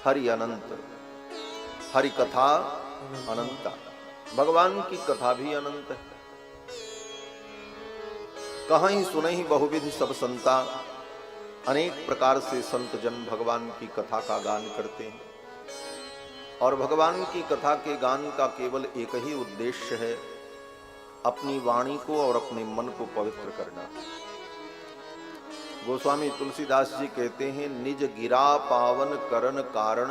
हरि अनंत, हरि कथा अनंता, भगवान की कथा भी अनंत है। कहीं सुनहि बहुविधि सब संता, अनेक प्रकार से संत जन भगवान की कथा का गान करते हैं। और भगवान की कथा के गान का केवल एक ही उद्देश्य है, अपनी वाणी को और अपने मन को पवित्र करना। गोस्वामी तुलसीदास जी कहते हैं, निज गिरा पावन करन कारण,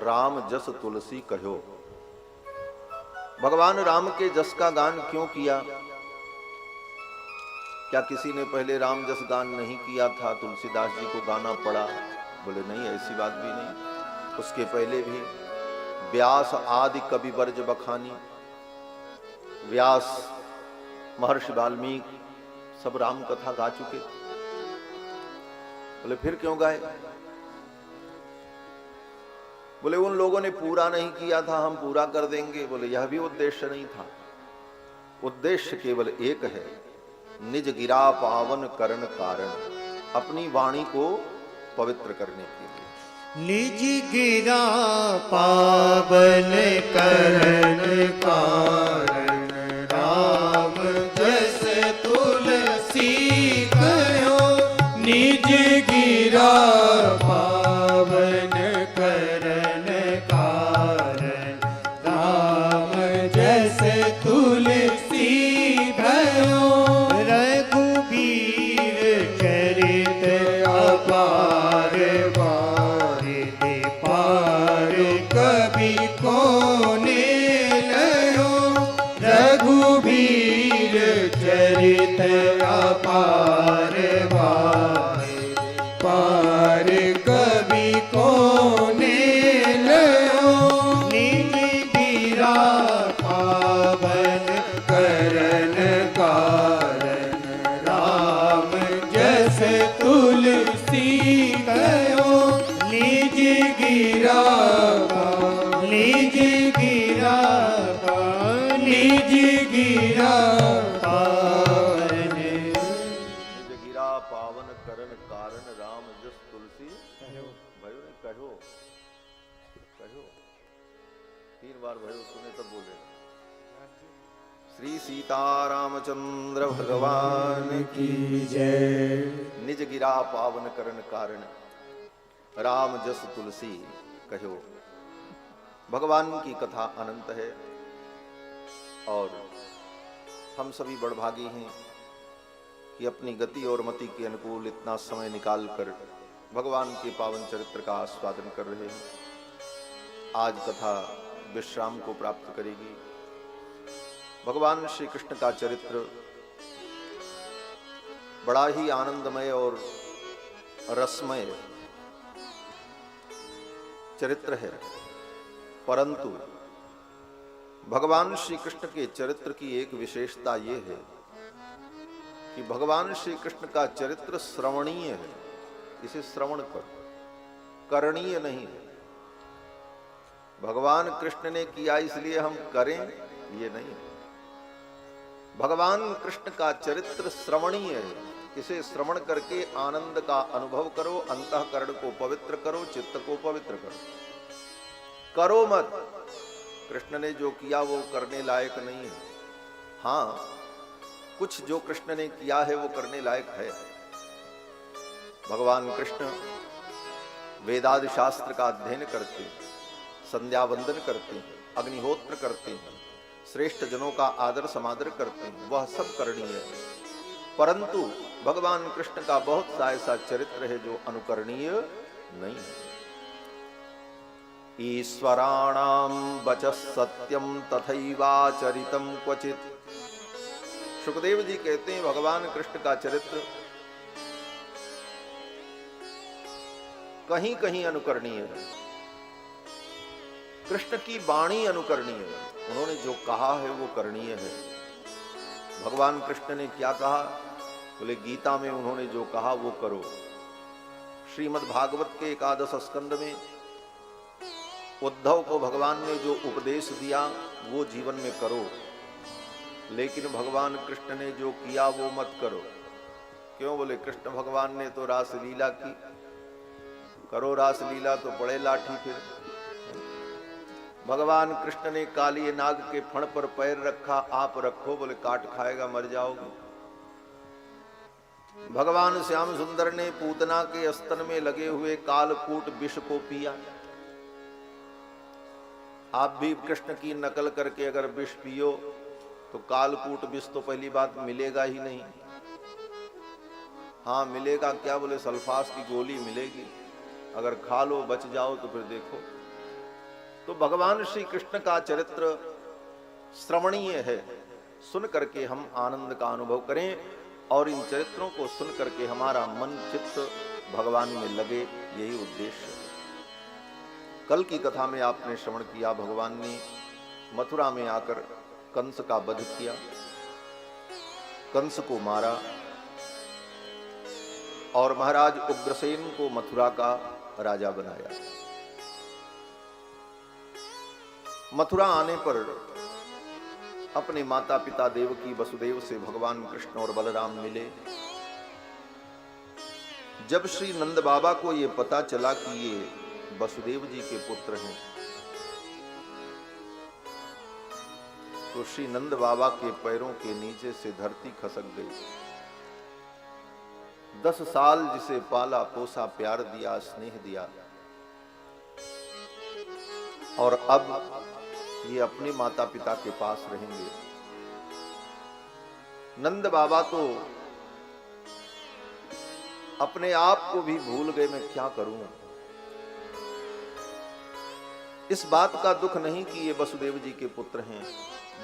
राम जस तुलसी कहो। भगवान राम के जस का गान क्यों किया? क्या किसी ने पहले राम जस गान नहीं किया था, तुलसीदास जी को गाना पड़ा? बोले नहीं, ऐसी बात भी नहीं। उसके पहले भी व्यास आदि कवि वर्ज बखानी, व्यास, महर्षि वाल्मीकि सब राम कथा गा चुके। बोले फिर क्यों गाए? बोले उन लोगों ने पूरा नहीं किया था, हम पूरा कर देंगे। बोले यह भी उद्देश्य नहीं था। उद्देश्य केवल एक है, निज गिरा पावन करन कारण, अपनी वाणी को पवित्र करने के लिए। निज गिरा पावन करन कारण, राम जस तुलसी कहो। निज गिरा पावन करन कारण, राम जस तुलसी भयो। रघुबीर चरित अपार, वारिधि पार कवि कोने लयो। रघुबीर चरित अपार, वारिधि पार कवि कोने लयो। निज गिरा पावन करन कारण, राम जस तुलसी कहो। निज गिरा निज गिरा निज गिरा पावन, निज गिरा पावन करन कारण, राम जस तुलसी भयो। कहो, कहो, 3 बार भयो सुने तब बोले। श्री सीतारामचंद्र भगवान की जय। निज गिरा पावन करन कारण, राम जस तुलसी कहो। भगवान की कथा अनंत है और हम सभी बड़भागी हैं कि अपनी गति और मति के अनुकूल इतना समय निकालकर भगवान के पावन चरित्र का आस्वादन कर रहे हैं। आज कथा विश्राम को प्राप्त करेगी। भगवान श्री कृष्ण का चरित्र बड़ा ही आनंदमय और रसमय चरित्र है, परंतु भगवान श्री कृष्ण के चरित्र की एक विशेषता यह है कि भगवान श्री कृष्ण का चरित्र श्रवणीय है। इसे श्रवण कर, करणीय नहीं है। भगवान कृष्ण ने किया इसलिए हम करें, ये नहीं है। भगवान कृष्ण का चरित्र श्रवणीय है। इसे श्रवण करके आनंद का अनुभव करो, अंतःकरण को पवित्र करो, चित्त को पवित्र करो। करो मत। कृष्ण ने जो किया वो करने लायक नहीं है। हाँ, कुछ जो कृष्ण ने किया है वो करने लायक है। भगवान कृष्ण वेदादि शास्त्र का अध्ययन करते हैं, संध्या वंदन करते हैं, अग्निहोत्र करते हैं, श्रेष्ठ जनों का आदर समादर करते हैं, वह सब करणीय है। परंतु भगवान कृष्ण का बहुत सा ऐसा चरित्र है जो अनुकरणीय नहीं है। ईश्वराणाम वचः सत्यम तथैवाचरितम क्वचित। सुखदेव जी कहते हैं भगवान कृष्ण का चरित्र कहीं कहीं अनुकरणीय है। कृष्ण की वाणी अनुकरणीय है। उन्होंने जो कहा है वो करणीय है। भगवान कृष्ण ने क्या कहा? बोले गीता में उन्होंने जो कहा वो करो। श्रीमद् भागवत के 11 स्कंद में उद्धव को भगवान ने जो उपदेश दिया वो जीवन में करो, लेकिन भगवान कृष्ण ने जो किया वो मत करो। क्यों? बोले कृष्ण भगवान ने तो रासलीला की, करो रास लीला तो पड़े लाठी फिर। भगवान कृष्ण ने काली नाग के फण पर पैर रखा, आप रखो, बोले काट खाएगा मर जाओगे। भगवान श्याम सुंदर ने पूतना के स्तन में लगे हुए कालकूट विष को पिया। आप भी कृष्ण की नकल करके अगर विष पियो तो कालकूट विष तो पहली बात मिलेगा ही नहीं। हाँ मिलेगा क्या, बोले सल्फास की गोली मिलेगी, अगर खा लो बच जाओ तो फिर देखो। तो भगवान श्री कृष्ण का चरित्र श्रवणीय है, सुन करके हम आनंद का अनुभव करें और इन चरित्रों को सुन करके हमारा मन चित्त भगवान में लगे, यही उद्देश्य है। कल की कथा में आपने श्रवण किया, भगवान ने मथुरा में आकर कंस का वध किया, कंस को मारा और महाराज उग्रसेन को मथुरा का राजा बनाया। मथुरा आने पर अपने माता पिता देवकी वसुदेव से भगवान कृष्ण और बलराम मिले। जब श्री नंद बाबा को ये पता चला कि ये वसुदेव जी के पुत्र हैं, तो श्री नंद बाबा के पैरों के नीचे से धरती खसक गई। 10 साल जिसे पाला पोसा प्यार दिया स्नेह दिया, और अब ये अपने माता पिता के पास रहेंगे। नंद बाबा तो अपने आप को भी भूल गए, मैं क्या करूं। इस बात का दुख नहीं कि ये वसुदेव जी के पुत्र हैं,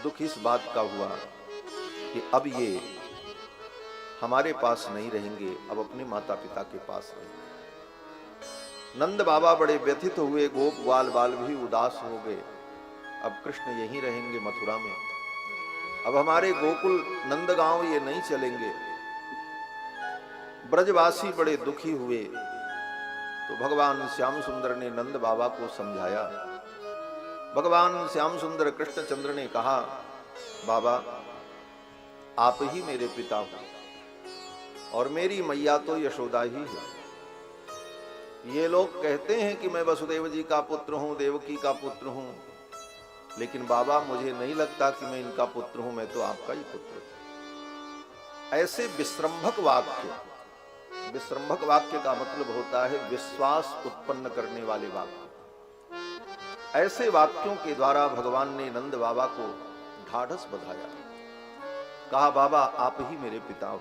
दुख इस बात का हुआ कि अब ये हमारे पास नहीं रहेंगे, अब अपने माता पिता के पास रहेंगे। नंद बाबा बड़े व्यथित हुए, गोप ग्वाल बाल भी उदास हो गए। अब कृष्ण यहीं रहेंगे मथुरा में, अब हमारे गोकुल नंदगांव ये नहीं चलेंगे। ब्रजवासी बड़े दुखी हुए, तो भगवान श्याम सुंदर ने नंद बाबा को समझाया। भगवान श्याम सुंदर कृष्णचंद्र ने कहा, बाबा आप ही मेरे पिता हो और मेरी मैया तो यशोदा ही है। ये लोग कहते हैं कि मैं वसुदेव जी का पुत्र हूं, देवकी का पुत्र हूं, लेकिन बाबा मुझे नहीं लगता कि मैं इनका पुत्र हूं, मैं तो आपका ही पुत्र हूं। ऐसे विश्रंभक वाक्य, विश्रंभक वाक्य का मतलब होता है विश्वास उत्पन्न करने वाले वाक्य। ऐसे वाक्यों के द्वारा भगवान ने नंद बाबा को ढाढ़स बधाया, कहा बाबा आप ही मेरे पिता हो।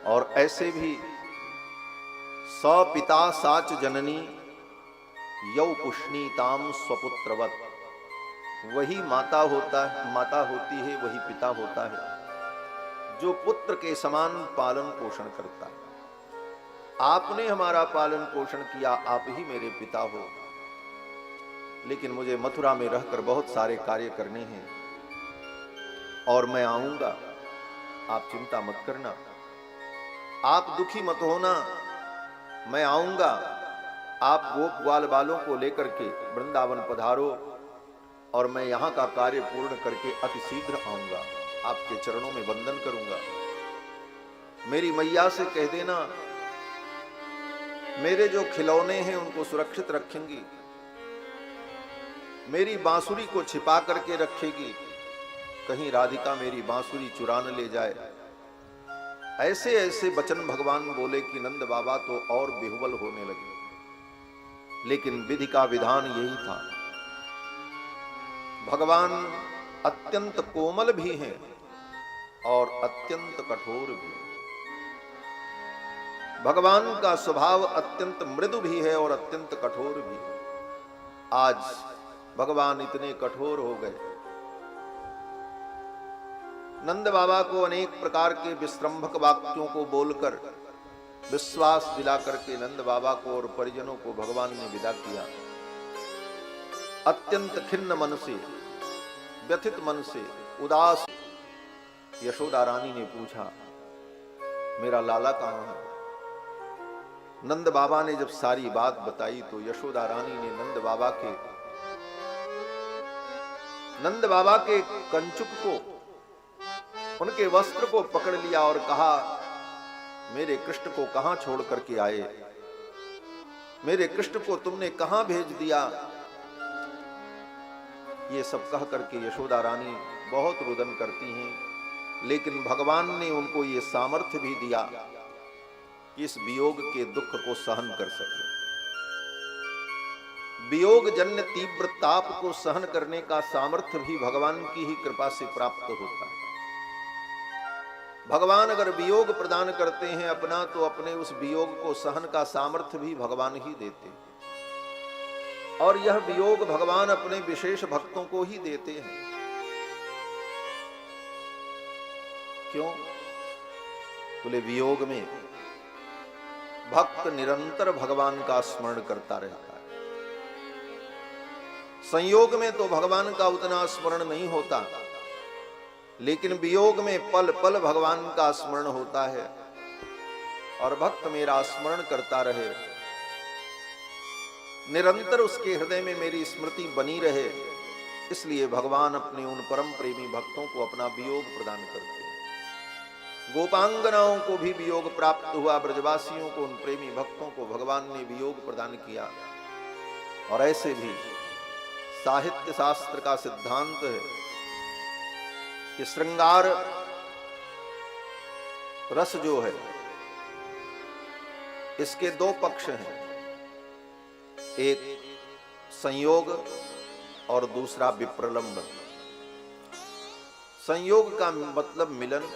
और ऐसे भी स पिता साच जननी यौ पुष्णीताम स्वपुत्रवत, वही माता होता है, माता होती है, वही पिता होता है जो पुत्र के समान पालन पोषण करता है। आपने हमारा पालन पोषण किया, आप ही मेरे पिता हो, लेकिन मुझे मथुरा में रहकर बहुत सारे कार्य करने हैं और मैं आऊंगा, आप चिंता मत करना, आप दुखी मत होना, मैं आऊंगा। आप गोप ग्वाल बालों को लेकर के वृंदावन पधारो और मैं यहां का कार्य पूर्ण करके अति शीघ्र आऊंगा, आपके चरणों में वंदन करूंगा। मेरी मैया से कह देना मेरे जो खिलौने हैं उनको सुरक्षित रखेंगी, मेरी बांसुरी को छिपा करके रखेगी, कहीं राधिका मेरी बांसुरी चुरा न ले जाए। ऐसे ऐसे वचन भगवान बोले कि नंद बाबा तो और बेहुबल होने लगे। लेकिन विधि का विधान यही था। भगवान अत्यंत कोमल भी हैं और अत्यंत कठोर भी। भगवान का स्वभाव अत्यंत मृदु भी है और अत्यंत कठोर भी। आज भगवान इतने कठोर हो गए, नंद बाबा को अनेक प्रकार के विश्रंभक वाक्यों को बोलकर विश्वास दिला करके नंद बाबा को और परिजनों को भगवान ने विदा किया। अत्यंत खिन्न मन से, व्यथित मन से, उदास यशोदा रानी ने पूछा मेरा लाला कहां है। नंद बाबा ने जब सारी बात बताई तो यशोदा रानी ने नंद बाबा के कंचुक को, उनके वस्त्र को पकड़ लिया और कहा मेरे कृष्ण को कहां छोड़ करके आए। मेरे कृष्ण को तुमने कहां भेज दिया। ये सब कह करके यशोदा रानी बहुत रुदन करती हैं, लेकिन भगवान ने उनको ये सामर्थ्य भी दिया कि इस वियोग के दुख को सहन कर सके। वियोग जन्य तीव्र ताप को सहन करने का सामर्थ्य भी भगवान की ही कृपा से प्राप्त होता है। भगवान अगर वियोग प्रदान करते हैं अपना, तो अपने उस वियोग को सहन का सामर्थ्य भी भगवान ही देते हैं। और यह वियोग भगवान अपने विशेष भक्तों को ही देते हैं। क्यों? बोले वियोग में भक्त निरंतर भगवान का स्मरण करता रहता है। संयोग में तो भगवान का उतना स्मरण नहीं होता, लेकिन वियोग में पल पल भगवान का स्मरण होता है। और भक्त मेरा स्मरण करता रहे, निरंतर उसके हृदय में मेरी स्मृति बनी रहे, इसलिए भगवान अपने उन परम प्रेमी भक्तों को अपना वियोग प्रदान करते हैं। गोपांगनाओं को भी वियोग प्राप्त हुआ, ब्रजवासियों को, उन प्रेमी भक्तों को भगवान ने वियोग प्रदान किया। और ऐसे भी साहित्य शास्त्र का सिद्धांत है कि श्रृंगार रस जो है, इसके दो पक्ष हैं, एक संयोग और दूसरा विप्रलंब। संयोग का मतलब मिलन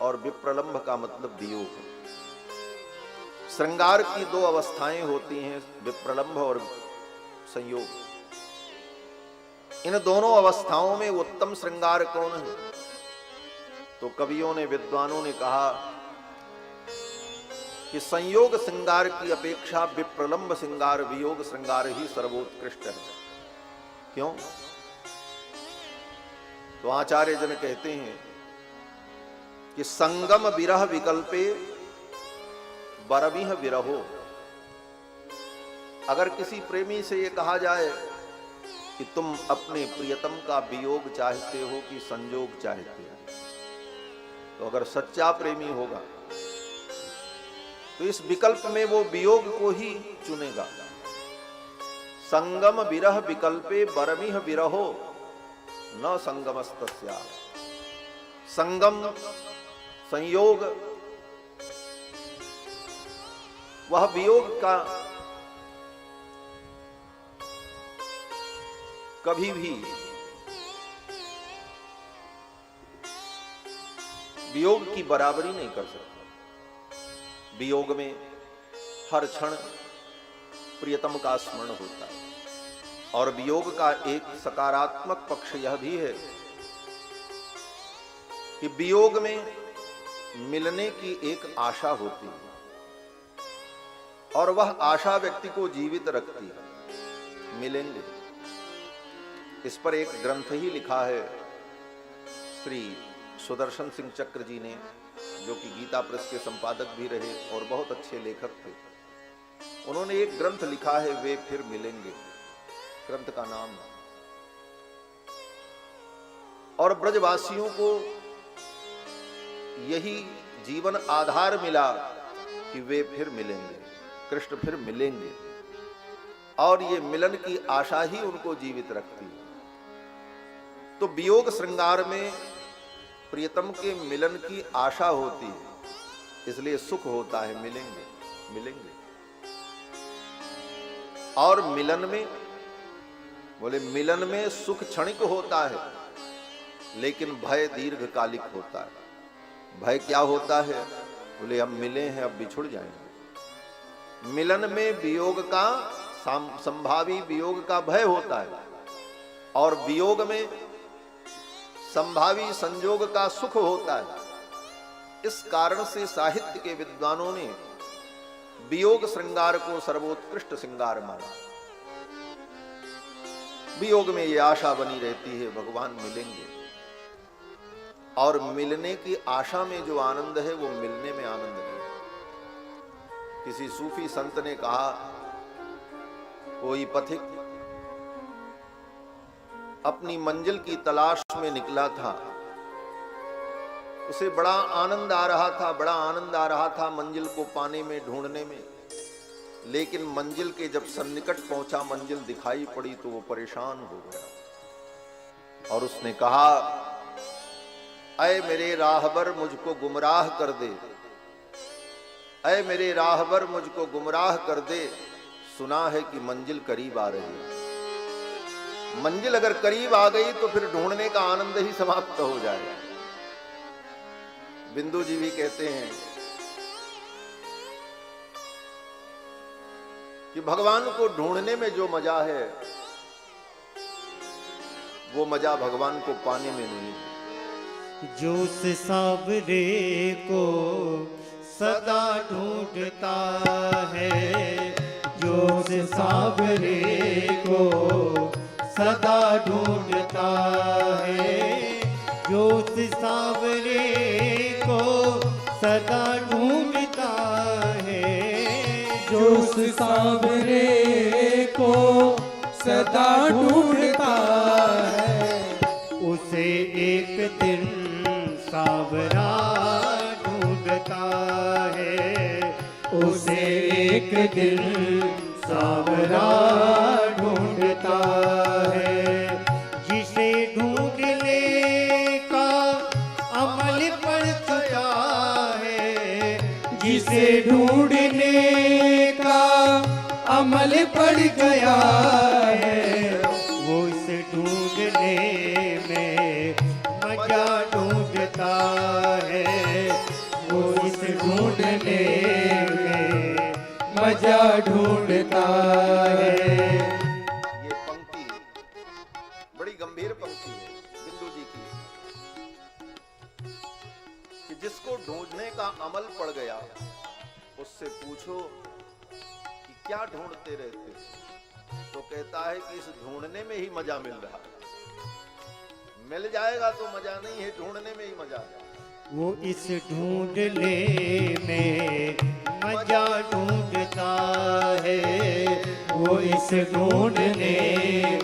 और विप्रलंब का मतलब वियोग। श्रृंगार की दो अवस्थाएं होती हैं, विप्रलंब और संयोग। इन दोनों अवस्थाओं में उत्तम श्रृंगार कौन है? तो कवियों ने, विद्वानों ने कहा कि संयोग श्रृंगार की अपेक्षा विप्रलंब श्रृंगार, वियोग श्रृंगार ही सर्वोत्कृष्ट है। क्यों? तो आचार्य जन कहते हैं कि संगम विरह विकल्पे बरमिह विरहो। अगर किसी प्रेमी से ये कहा जाए कि तुम अपने प्रियतम का वियोग चाहते हो कि संयोग चाहते हो, तो अगर सच्चा प्रेमी होगा तो इस विकल्प में वो वियोग को ही चुनेगा। संगम विरह विकल्पे बरमिह विरहो न संगमस्तस्या। संगम, संयोग, वह वियोग का कभी भी वियोग की बराबरी नहीं कर सकता। वियोग में हर क्षण प्रियतम का स्मरण होता है। और वियोग का एक सकारात्मक पक्ष यह भी है कि वियोग में मिलने की एक आशा होती है, और वह आशा व्यक्ति को जीवित रखती है, मिलेंगे। इस पर एक ग्रंथ ही लिखा है श्री सुदर्शन सिंह चक्र जी ने, जो कि गीता प्रेस के संपादक भी रहे और बहुत अच्छे लेखक थे। उन्होंने एक ग्रंथ लिखा है, वे फिर मिलेंगे, ग्रंथ का नाम। और ब्रजवासियों को यही जीवन आधार मिला कि वे फिर मिलेंगे, कृष्ण फिर मिलेंगे, और ये मिलन की आशा ही उनको जीवित रखती है। तो वियोग श्रृंगार में प्रियतम के मिलन की आशा होती है, इसलिए सुख होता है, मिलेंगे मिलेंगे। और मिलन में, बोले मिलन में सुख क्षणिक होता है, लेकिन भय दीर्घकालिक होता है। भय क्या होता है? बोले हम मिले हैं, अब बिछुड़ जाएंगे। मिलन में वियोग का, संभावी वियोग का भय होता है, और वियोग में संभावी संयोग का सुख होता है। इस कारण से साहित्य के विद्वानों ने वियोग श्रृंगार को सर्वोत्कृष्ट श्रृंगार माना। वियोग में ये आशा बनी रहती है भगवान मिलेंगे, और मिलने की आशा में जो आनंद है वो मिलने में आनंद नहीं। किसी सूफी संत ने कहा, कोई पथिक अपनी मंजिल की तलाश में निकला था, उसे बड़ा आनंद आ रहा था, बड़ा आनंद आ रहा था मंजिल को पाने में, ढूंढने में। लेकिन मंजिल के जब सन्निकट पहुंचा, मंजिल दिखाई पड़ी तो वो परेशान हो गया और उसने कहा, अय मेरे राहबर मुझको गुमराह कर दे, अय मेरे राहबर मुझको गुमराह कर दे, सुना है कि मंजिल करीब आ रही है। मंजिल अगर करीब आ गई तो फिर ढूंढने का आनंद ही समाप्त हो जाएगा। बिंदु जी भी कहते हैं कि भगवान को ढूंढने में जो मजा है वो मजा भगवान को पाने में नहीं है। जो उस सांवरे को सदा ढूंढता है, जो उस सांवरे को सदा ढूंढता है, जो उस सांवरे को सदा ढूंढता है, जो उस सांवरे को सदा ढूंढता है, उसे एक दिन सांवरा ढूंढता है, उसे एक दिन सांवरा ढूंढता है। जिसे ढूंढने का अमल पड़ चुका है, जिसे ढूंढने का अमल पड़ गया है, वो इस ढूंढने में मजा ढूंढता है, वो इस ढूंढने में मजा ढूंढता है। ये पंक्ति बड़ी गंभीर पंक्ति है बिंदु जी की, कि जिसको ढूंढने का अमल पड़ गया उससे पूछो कि क्या ढूंढते रहते, तो कहता है कि इस ढूंढने में ही मजा मिल रहा है। मिल जाएगा तो मजा नहीं है, ढूंढने में ही मजा है। वो इस ढूंढने में मजा ढूंढता है, वो इस ढूंढने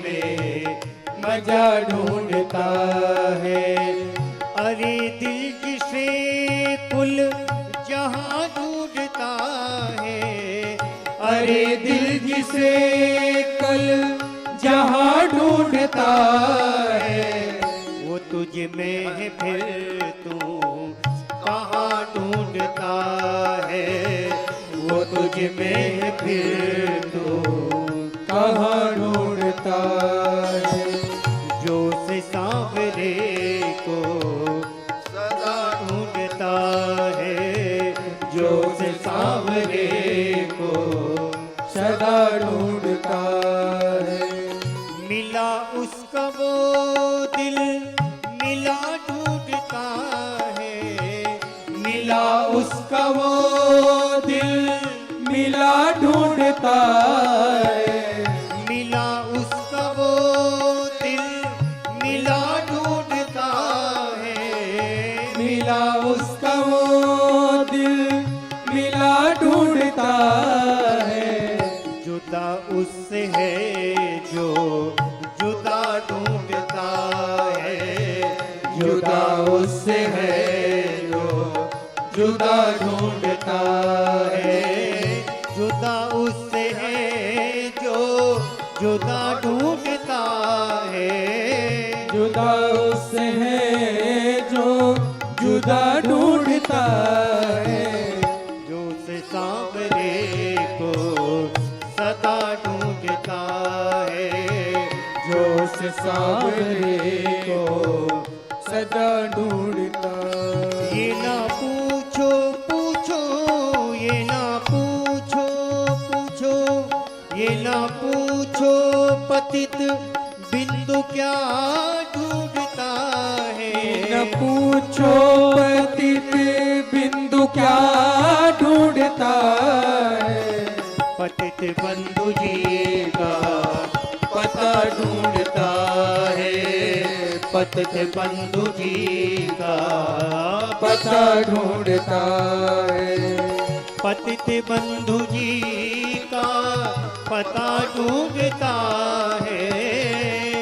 में मजा ढूंढता है। अरे दिल जिसे कुल जहां ढूंढता है, अरे दिल जिसे कल जहां ढूंढता है, वो तुझ में है फिर तू कहाँ ढूंढता है, वो तुझ में है फिर तू कहाँ ढूंढता है। जो से सांवरे को सदा ढूंढता है, जो से सांवरे को सदा ढूंढता है। मिला उसका वो दिल मिला ढूंढता है, मिला उसका वो दिल मिला ढूंढता है, मिला उसका वो दिल मिला ढूंढता है, मिला उसका वो दिल मिला ढूंढता है। जुदा उससे है जो जुदा ढूंढता है, जुदा उससे है जो जुदा ढूंढता है, जुदा उससे है जो जुदा ढूंढता है, जुदा उससे है जो जुदा ढूंढता है। जो से सांवरे को सदा ढूंढता है, जो उस सांवरे को सदा ढूंढता है। ये ना पूछो पूछो, ये ना पूछो पूछो, ये ना पूछो पतित बिंदु क्या ढूंढता है, न पूछो पतित बिंदु क्या ढूंढता है। पतित बंधु जी का पता ढूंढता है, पतित बंधु जी का पता ढूंढता है। पतित बंधु जी का पता ढूंढता है,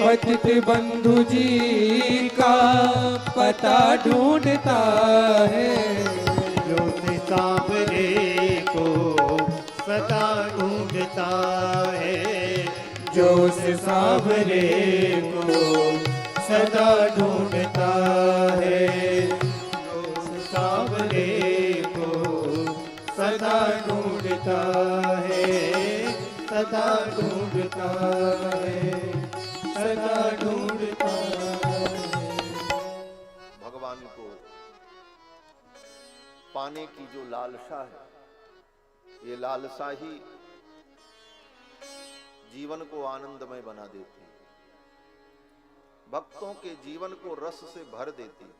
पतित बंधु जी का पता ढूंढता है। जो से सांवरे को सदा ढूंढता ढूंढता है, जो उस सांवरे को सदा ढूंढता है, जो उस सांवरे को सदा ढूंढता है, सदा ढूंढता है, सदा ढूंढता है। भगवान को पाने की जो लालसा है, ये लालसा ही जीवन को आनंदमय बना देती है, भक्तों के जीवन को रस से भर देती है।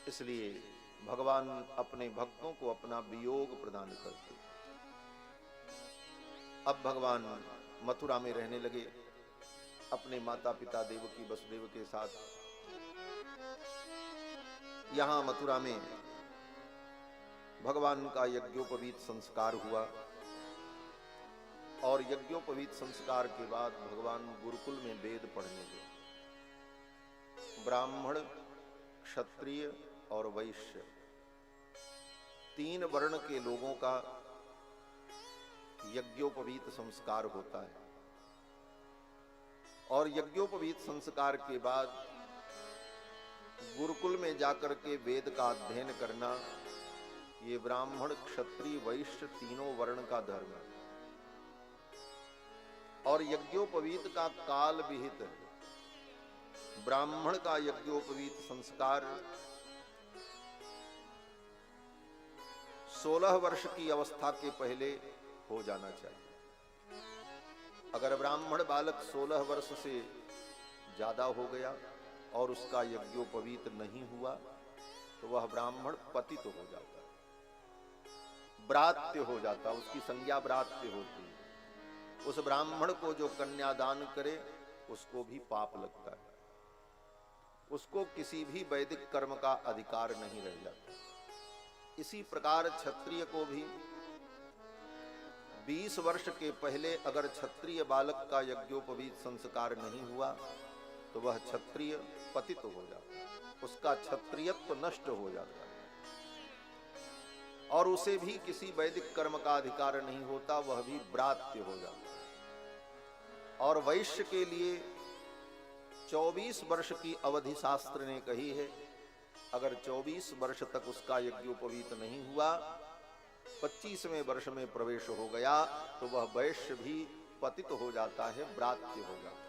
इसलिए भगवान अपने भक्तों को अपना वियोग प्रदान करते हैं। अब भगवान मथुरा में रहने लगे अपने माता पिता देवकी वसुदेव के साथ। यहां मथुरा में भगवान का यज्ञोपवीत संस्कार हुआ और यज्ञोपवीत संस्कार के बाद भगवान गुरुकुल में वेद पढ़ने गए। ब्राह्मण, क्षत्रिय और वैश्य 3 वर्ण के लोगों का यज्ञोपवीत संस्कार होता है और यज्ञोपवीत संस्कार के बाद गुरुकुल में जाकर के वेद का अध्ययन करना, ये ब्राह्मण, क्षत्रिय, वैश्य तीनों वर्ण का धर्म है। और यज्ञोपवीत का काल विहित है। ब्राह्मण का यज्ञोपवीत संस्कार 16 वर्ष की अवस्था के पहले हो जाना चाहिए। अगर ब्राह्मण बालक 16 वर्ष से ज्यादा हो गया और उसका यज्ञोपवीत नहीं हुआ तो वह ब्राह्मण पतित हो जाता है, ब्रात्य हो जाता, उसकी संज्ञा ब्रात्य होती है। उस ब्राह्मण को जो कन्यादान करे उसको भी पाप लगता है, उसको किसी भी वैदिक कर्म का अधिकार नहीं रह जाता। इसी प्रकार क्षत्रिय को भी 20 वर्ष के पहले अगर क्षत्रिय बालक का यज्ञोपवीत संस्कार नहीं हुआ तो वह क्षत्रिय पतित हो जाता है, उसका क्षत्रियत्व नष्ट हो जाता है और उसे भी किसी वैदिक कर्म का अधिकार नहीं होता, वह भी ब्रात्य हो जाता है। और वैश्य के लिए 24 वर्ष की अवधि शास्त्र ने कही है। अगर 24 वर्ष तक उसका यज्ञोपवीत नहीं हुआ, 25वें वर्ष में प्रवेश हो गया तो वह वैश्य भी पतित हो जाता है, ब्रात्य हो जाता है।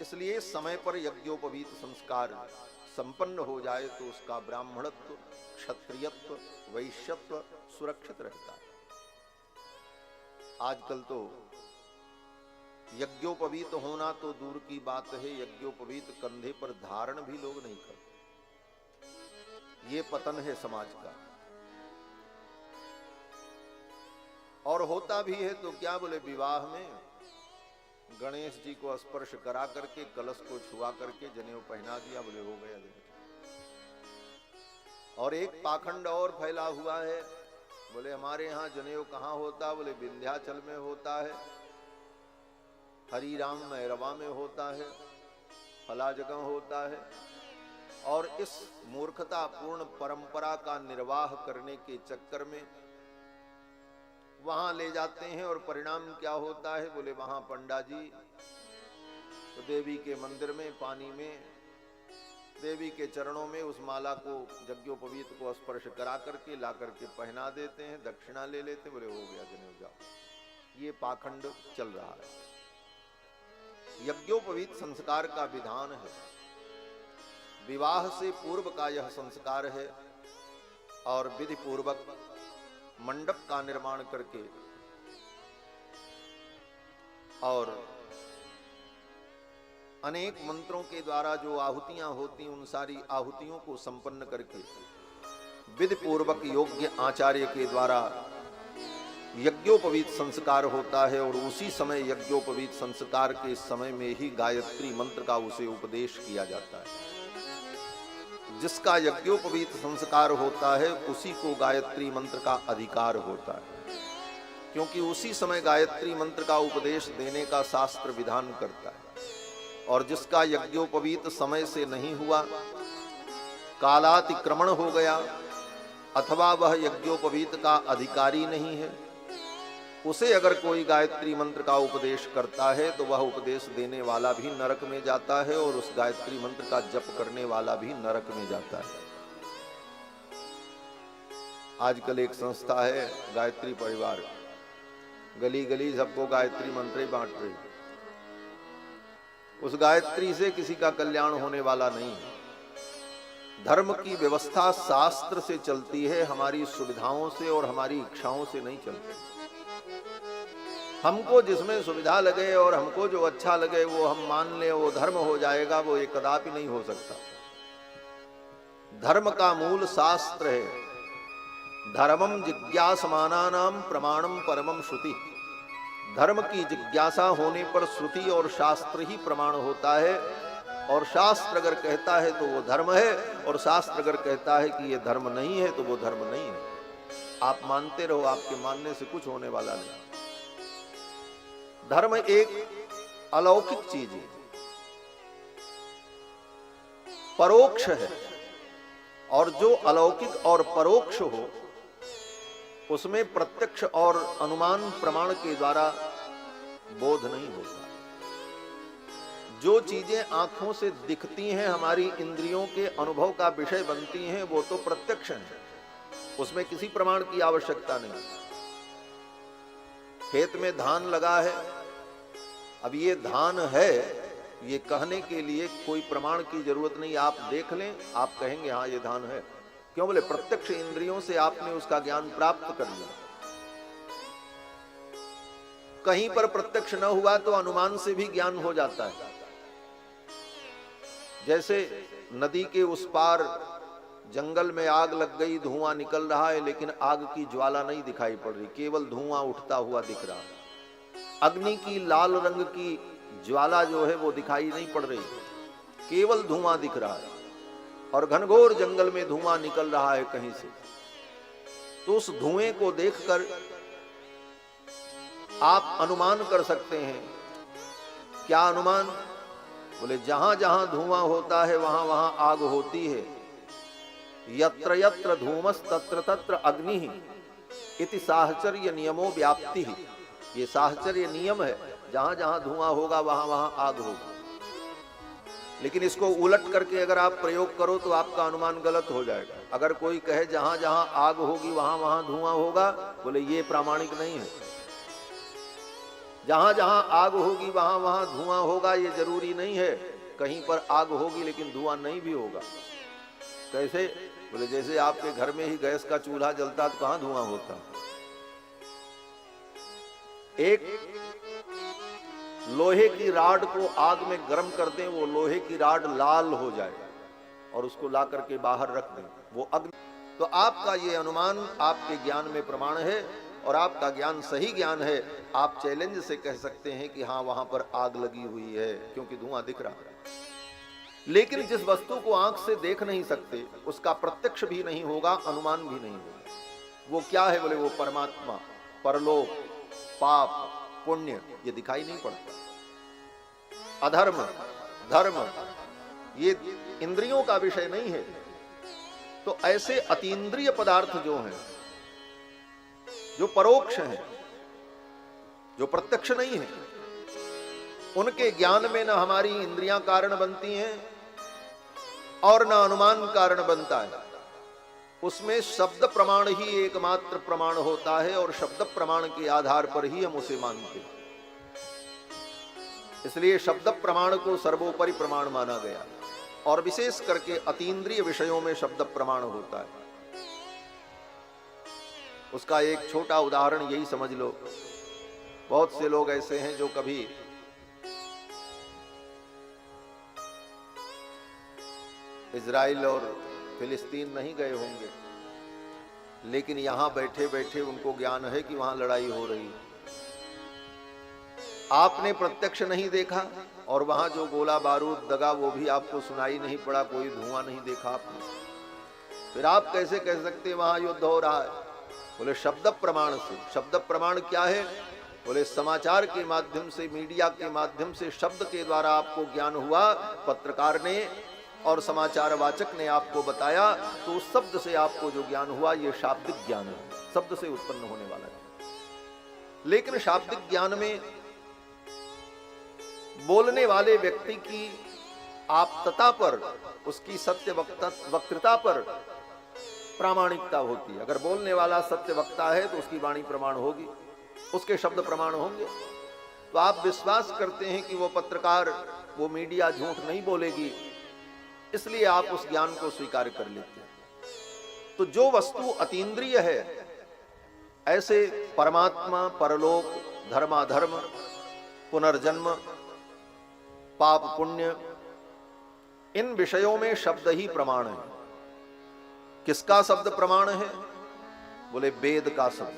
इसलिए समय पर यज्ञोपवीत संस्कार संपन्न हो जाए तो उसका ब्राह्मणत्व, क्षत्रियत्व, वैश्यत्व सुरक्षित रहता है। आजकल तो यज्ञोपवीत होना तो दूर की बात है, यज्ञोपवीत कंधे पर धारण भी लोग नहीं करते। ये पतन है समाज का। और होता भी है तो क्या बोले, विवाह में गणेश जी को स्पर्श करा करके कलश को छुआ करके जनेऊ पहना दिया, बोले हो गया जनेऊ। और एक पाखंड और फैला हुआ है, बोले हमारे यहाँ जनेऊ कहाँ होता, बोले विंध्याचल में होता है, हरिराम मैरवा में होता है, फला जगह होता है। और इस मूर्खतापूर्ण परंपरा का निर्वाह करने के चक्कर में वहां ले जाते हैं और परिणाम क्या होता है, बोले वहां पंडा जी तो देवी के मंदिर में पानी में देवी के चरणों में उस माला को, यज्ञोपवीत को स्पर्श करा करके ला करके पहना देते हैं, दक्षिणा ले लेते, बोले हो गया जनेऊ जाओ। ये पाखंड चल रहा है। यज्ञोपवीत संस्कार का विधान है, विवाह से पूर्व का यह संस्कार है और विधि पूर्वक मंडप का निर्माण करके और अनेक मंत्रों के द्वारा जो आहुतियां होती, उन सारी आहुतियों को संपन्न करके विधि पूर्वक योग्य आचार्य के द्वारा यज्ञोपवीत संस्कार होता है। और उसी समय यज्ञोपवीत संस्कार के समय में ही गायत्री मंत्र का उसे उपदेश किया जाता है। जिसका यज्ञोपवीत संस्कार होता है उसी को गायत्री मंत्र का अधिकार होता है, क्योंकि उसी समय गायत्री मंत्र का उपदेश देने का शास्त्र विधान करता है। और जिसका यज्ञोपवीत समय से नहीं हुआ, कालातिक्रमण हो गया, अथवा वह यज्ञोपवीत का अधिकारी नहीं है, उसे अगर कोई गायत्री मंत्र का उपदेश करता है तो वह उपदेश देने वाला भी नरक में जाता है और उस गायत्री मंत्र का जप करने वाला भी नरक में जाता है। आजकल एक संस्था है गायत्री परिवार, गली गली सबको गायत्री मंत्र ही बांट रही। उस गायत्री से किसी का कल्याण होने वाला नहीं है। धर्म की व्यवस्था शास्त्र से चलती है, हमारी सुविधाओं से और हमारी इच्छाओं से नहीं चलती। हमको जिसमें सुविधा लगे और हमको जो अच्छा लगे वो हम मान लें, वो धर्म हो जाएगा, वो एक कदापि नहीं हो सकता। धर्म का मूल शास्त्र है। धर्मम जिज्ञासमानानाम प्रमाणम परमम श्रुति। धर्म की जिज्ञासा होने पर श्रुति और शास्त्र ही प्रमाण होता है, और शास्त्र अगर कहता है तो वो धर्म है, और शास्त्र अगर कहता है कि ये धर्म नहीं है तो वो धर्म नहीं है। आप मानते रहो, आपके मानने से कुछ होने वाला नहीं। धर्म एक अलौकिक चीज है, परोक्ष है, और जो अलौकिक और परोक्ष हो उसमें प्रत्यक्ष और अनुमान प्रमाण के द्वारा बोध नहीं होता। जो चीजें आंखों से दिखती हैं, हमारी इंद्रियों के अनुभव का विषय बनती हैं, वो तो प्रत्यक्ष है, उसमें किसी प्रमाण की आवश्यकता नहीं। खेत में धान लगा है, अब ये धान है, ये कहने के लिए कोई प्रमाण की जरूरत नहीं। आप देख लें, आप कहेंगे हाँ ये धान है। क्यों? बोले प्रत्यक्ष इंद्रियों से आपने उसका ज्ञान प्राप्त कर लिया। कहीं पर प्रत्यक्ष न हुआ तो अनुमान से भी ज्ञान हो जाता है। जैसे नदी के उस पार जंगल में आग लग गई, धुआं निकल रहा है, लेकिन आग की ज्वाला नहीं दिखाई पड़ रही, केवल धुआं उठता हुआ दिख रहा है। अग्नि की लाल रंग की ज्वाला जो है वो दिखाई नहीं पड़ रही, केवल धुआं दिख रहा है, और घनघोर जंगल में धुआं निकल रहा है कहीं से। तो उस धुएं को देखकर आप अनुमान कर सकते हैं। क्या अनुमान? बोले जहां जहां धुआं होता है वहां वहां आग होती है। यत्र यत्र धूमस तत्र तत्र अग्नि इति साहचर्य नियमो व्याप्ति। ये साहचर्य नियम है, जहां जहां धुआं होगा वहां वहां आग होगी। लेकिन इसको उलट करके अगर आप प्रयोग करो तो आपका अनुमान गलत हो जाएगा। अगर कोई कहे जहां जहां आग होगी वहां वहां धुआं होगा, बोले ये प्रामाणिक नहीं है। जहां जहां आग होगी वहां वहां धुआं होगा, ये जरूरी नहीं है। कहीं पर आग होगी लेकिन धुआं नहीं भी होगा। कैसे? बोले जैसे आपके घर में ही गैस का चूल्हा जलता तो कहां धुआं होता। एक लोहे की राड को आग में गर्म कर दें, वो लोहे की राड लाल हो जाए और उसको ला करके बाहर रख दें, वो अग्नि। तो आपका ये अनुमान आपके ज्ञान में प्रमाण है, और आपका ज्ञान सही ज्ञान है। आप चैलेंज से कह सकते हैं कि हाँ वहां पर आग लगी हुई है, क्योंकि धुआं दिख रहा है। लेकिन जिस वस्तु को आंख से देख नहीं सकते उसका प्रत्यक्ष भी नहीं होगा, अनुमान भी नहीं होगा। वो क्या है? बोले वो परमात्मा, परलोक, पाप, पुण्य, ये दिखाई नहीं पड़ता। अधर्म, धर्म, ये इंद्रियों का विषय नहीं है। तो ऐसे अतीन्द्रिय पदार्थ जो हैं, जो परोक्ष हैं, जो प्रत्यक्ष नहीं है, उनके ज्ञान में न हमारी इंद्रियां कारण बनती हैं और न अनुमान कारण बनता है। उसमें शब्द प्रमाण ही एकमात्र प्रमाण होता है, और शब्द प्रमाण के आधार पर ही हम उसे मानते हैं। इसलिए शब्द प्रमाण को सर्वोपरि प्रमाण माना गया, और विशेष करके अतीन्द्रिय विषयों में शब्द प्रमाण होता है। उसका एक छोटा उदाहरण यही समझ लो। बहुत से लोग ऐसे हैं जो कभी इजराइल और फिलिस्तीन नहीं गए होंगे, लेकिन यहां बैठे बैठे उनको ज्ञान है कि वहां लड़ाई हो रही है। आपने प्रत्यक्ष नहीं देखा, और वहां जो गोला बारूद दगा वो भी आपको सुनाई नहीं पड़ा, कोई धुआं नहीं देखा आपने। फिर आप कैसे कह सकते वहां युद्ध हो रहा है? बोले शब्द प्रमाण से। शब्द प्रमाण क्या है? बोले समाचार के माध्यम से, मीडिया के माध्यम से, शब्द के द्वारा आपको ज्ञान हुआ। पत्रकार ने और समाचार वाचक ने आपको बताया, तो उस शब्द से आपको जो ज्ञान हुआ ये शाब्दिक ज्ञान है, शब्द से उत्पन्न होने वाला है। लेकिन शाब्दिक ज्ञान में बोलने वाले व्यक्ति की आपतता पर, उसकी सत्य वक्तृता पर प्रामाणिकता होती है। अगर बोलने वाला सत्य वक्ता है तो उसकी वाणी प्रमाण होगी, उसके शब्द प्रमाण होंगे। तो आप विश्वास करते हैं कि वो पत्रकार, वो मीडिया झूठ नहीं बोलेगी, इसलिए आप उस ज्ञान को स्वीकार कर लेते हैं। तो जो वस्तु अतीन्द्रिय है, ऐसे परमात्मा, परलोक, धर्माधर्म, पुनर्जन्म, पाप पुण्य, इन विषयों में शब्द ही प्रमाण है। किसका शब्द प्रमाण है? बोले वेद का शब्द।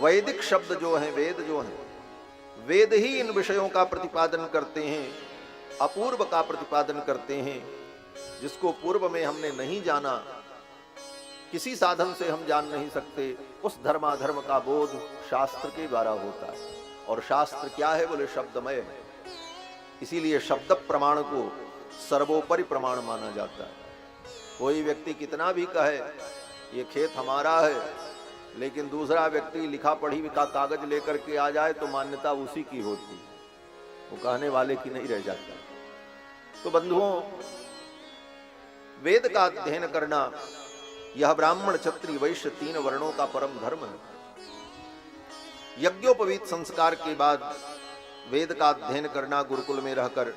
वैदिक शब्द जो है, वेद जो है, वेद ही इन विषयों का प्रतिपादन करते हैं, अपूर्व का प्रतिपादन करते हैं, जिसको पूर्व में हमने नहीं जाना, किसी साधन से हम जान नहीं सकते। उस धर्माधर्म का बोध शास्त्र के द्वारा होता है। और शास्त्र क्या है? बोले शब्दमय है। इसीलिए शब्द प्रमाण को सर्वोपरि प्रमाण माना जाता है। कोई व्यक्ति कितना भी कहे ये खेत हमारा है, लेकिन दूसरा व्यक्ति लिखा पढ़ी का कागज लेकर के आ जाए तो मान्यता उसी की होती है, वो कहने वाले की नहीं रह जाता। तो बंधुओं, वेद का अध्ययन करना यह ब्राह्मण, क्षत्रिय, वैश्य 3 वर्णों का परम धर्म है। यज्ञोपवीत संस्कार के बाद वेद का अध्ययन करना, गुरुकुल में रहकर,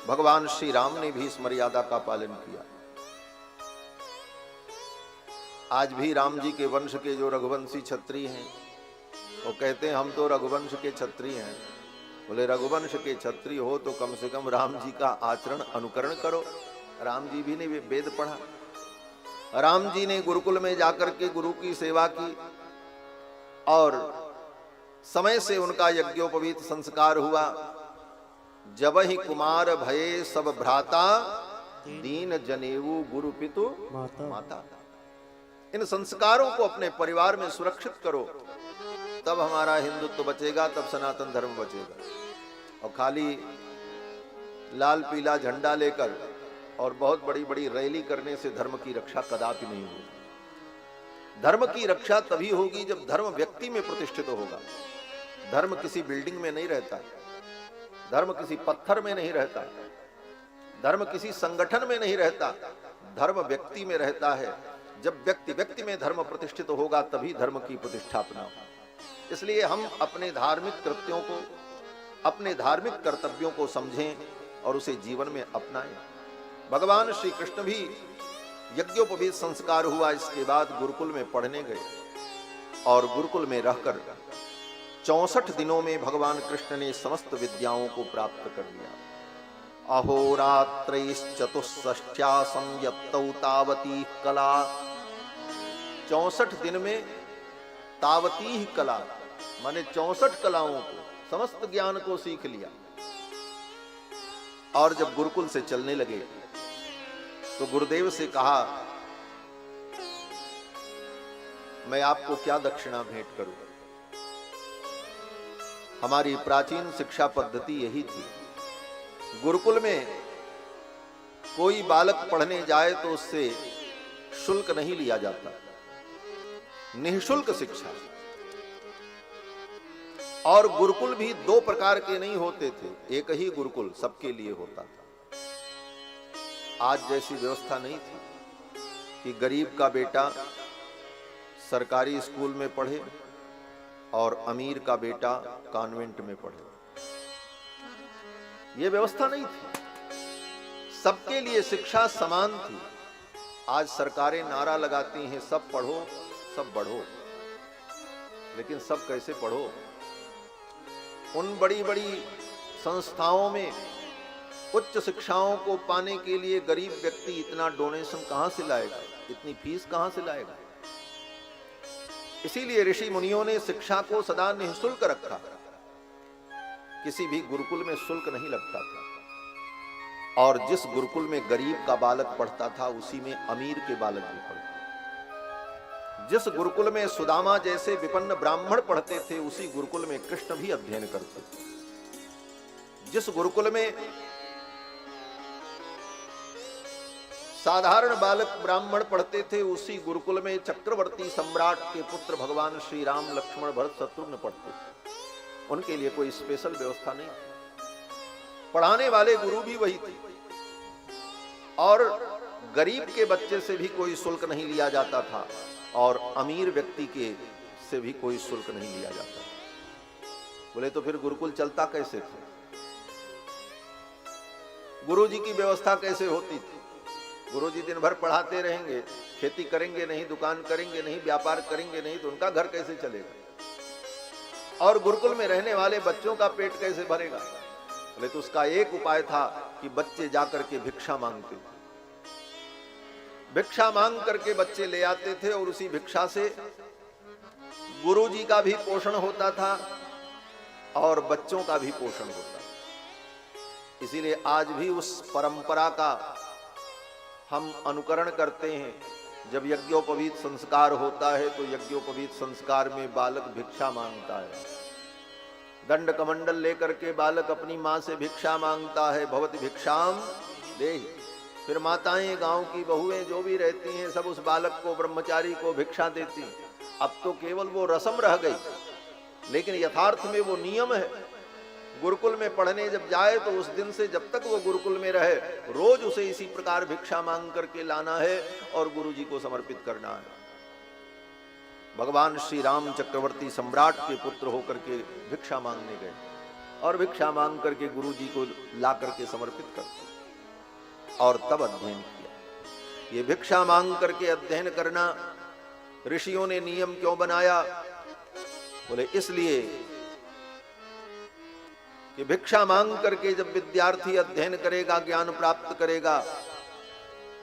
भगवान श्री राम ने भी इस मर्यादा का पालन किया। आज भी राम जी के वंश के जो रघुवंशी क्षत्रिय हैं, वो कहते हैं हम तो रघुवंश के क्षत्रिय हैं। बोले रघुवंश के क्षत्रिय हो तो कम से कम राम जी का आचरण अनुकरण करो। राम जी भी ने वेद पढ़ा, राम जी ने गुरुकुल में जाकर के गुरु की सेवा की, और समय से उनका यज्ञोपवीत संस्कार हुआ। जब ही कुमार भये सब भ्राता, दीन जनेऊ गुरु पितु माता। इन संस्कारों को अपने परिवार में सुरक्षित करो, तब हमारा हिंदुत्व बचेगा, तब सनातन धर्म बचेगा। और खाली लाल पीला झंडा लेकर और बहुत बड़ी बड़ी रैली करने से धर्म की रक्षा कदापि नहीं होगी। धर्म की रक्षा तभी होगी जब धर्म व्यक्ति में प्रतिष्ठित होगा। धर्म किसी बिल्डिंग में नहीं रहता, धर्म किसी पत्थर में नहीं रहता, धर्म किसी संगठन में नहीं रहता, धर्म व्यक्ति में रहता है। जब व्यक्ति व्यक्ति में धर्म प्रतिष्ठित होगा तभी धर्म की प्रतिष्ठापना होगी। इसलिए हम अपने धार्मिक कृत्यों को, अपने धार्मिक कर्तव्यों को समझें और उसे जीवन में अपनाएं। भगवान श्री कृष्ण भी यज्ञोपवीत संस्कार हुआ, इसके बाद गुरुकुल में पढ़ने गए और गुरुकुल में रहकर 64 दिनों में भगवान कृष्ण ने समस्त विद्याओं को प्राप्त कर लिया। अहोरात्रैश्चतुष्षष्ट्या संयत्तौ तावती कला। 64 दिन में तावती कला माने 64 कलाओं को, समस्त ज्ञान को सीख लिया। और जब गुरुकुल से चलने लगे तो गुरुदेव से कहा, मैं आपको क्या दक्षिणा भेंट करूं? हमारी प्राचीन शिक्षा पद्धति यही थी। गुरुकुल में कोई बालक पढ़ने जाए तो उससे शुल्क नहीं लिया जाता, निःशुल्क शिक्षा। और गुरुकुल भी 2 प्रकार के नहीं होते थे, एक ही गुरुकुल सबके लिए होता था। आज जैसी व्यवस्था नहीं थी कि गरीब का बेटा सरकारी स्कूल में पढ़े और अमीर का बेटा कॉन्वेंट में पढ़े। यह व्यवस्था नहीं थी, सबके लिए शिक्षा समान थी। आज सरकारें नारा लगाती हैं सब पढ़ो सब बढ़ो, लेकिन सब कैसे पढ़ो? उन बड़ी बड़ी संस्थाओं में उच्च शिक्षाओं को पाने के लिए गरीब व्यक्ति इतना डोनेशन कहां से लाएगा, इतनी फीस कहां से लाएगा? इसीलिए ऋषि मुनियों ने शिक्षा को सदा निःशुल्क रखा। किसी भी गुरुकुल में शुल्क नहीं लगता था। और जिस गुरुकुल में गरीब का बालक पढ़ता था उसी में अमीर के बालक भी पढ़ते। जिस गुरुकुल में सुदामा जैसे विपन्न ब्राह्मण पढ़ते थे उसी गुरुकुल में कृष्ण भी अध्ययन करते थे। जिस गुरुकुल में साधारण बालक ब्राह्मण पढ़ते थे, उसी गुरुकुल में चक्रवर्ती सम्राट के पुत्र भगवान श्री राम, लक्ष्मण, भरत, शत्रुघ्न पढ़ते थे। उनके लिए कोई स्पेशल व्यवस्था नहीं, पढ़ाने वाले गुरु भी वही थे, और गरीब के बच्चे से भी कोई शुल्क नहीं लिया जाता था, और अमीर व्यक्ति के से भी कोई शुल्क नहीं लिया जाता। बोले तो फिर गुरुकुल चलता कैसे था? गुरुजी की व्यवस्था कैसे होती थी? गुरुजी दिन भर पढ़ाते रहेंगे, खेती करेंगे नहीं, दुकान करेंगे नहीं, व्यापार करेंगे नहीं, तो उनका घर कैसे चलेगा? और गुरुकुल में रहने वाले बच्चों का पेट कैसे भरेगा? बोले तो उसका एक उपाय था कि बच्चे जाकर के भिक्षा मांगते थे। भिक्षा मांग करके बच्चे ले आते थे, और उसी भिक्षा से गुरुजी का भी पोषण होता था और बच्चों का भी पोषण होता। इसीलिए आज भी उस परंपरा का हम अनुकरण करते हैं। जब यज्ञोपवीत संस्कार होता है तो यज्ञोपवीत संस्कार में बालक भिक्षा मांगता है, दंड कमंडल लेकर के बालक अपनी मां से भिक्षा मांगता है, भवति भिक्षाम दे। फिर माताएं, गांव की बहुएं जो भी रहती हैं, सब उस बालक को, ब्रह्मचारी को भिक्षा देती। अब तो केवल वो रस्म रह गई, लेकिन यथार्थ में वो नियम है। गुरुकुल में पढ़ने जब जाए तो उस दिन से जब तक वो गुरुकुल में रहे, रोज उसे इसी प्रकार भिक्षा मांग करके लाना है और गुरुजी को समर्पित करना है। भगवान श्री राम चक्रवर्ती सम्राट के पुत्र होकर के भिक्षा मांगने गए, और भिक्षा मांग करके गुरुजी को ला करके समर्पित करते, और तब अध्ययन किया। ये भिक्षा मांग करके अध्ययन करना ऋषियों ने नियम क्यों बनाया? बोले इसलिए कि भिक्षा मांग करके जब विद्यार्थी अध्ययन करेगा, ज्ञान प्राप्त करेगा,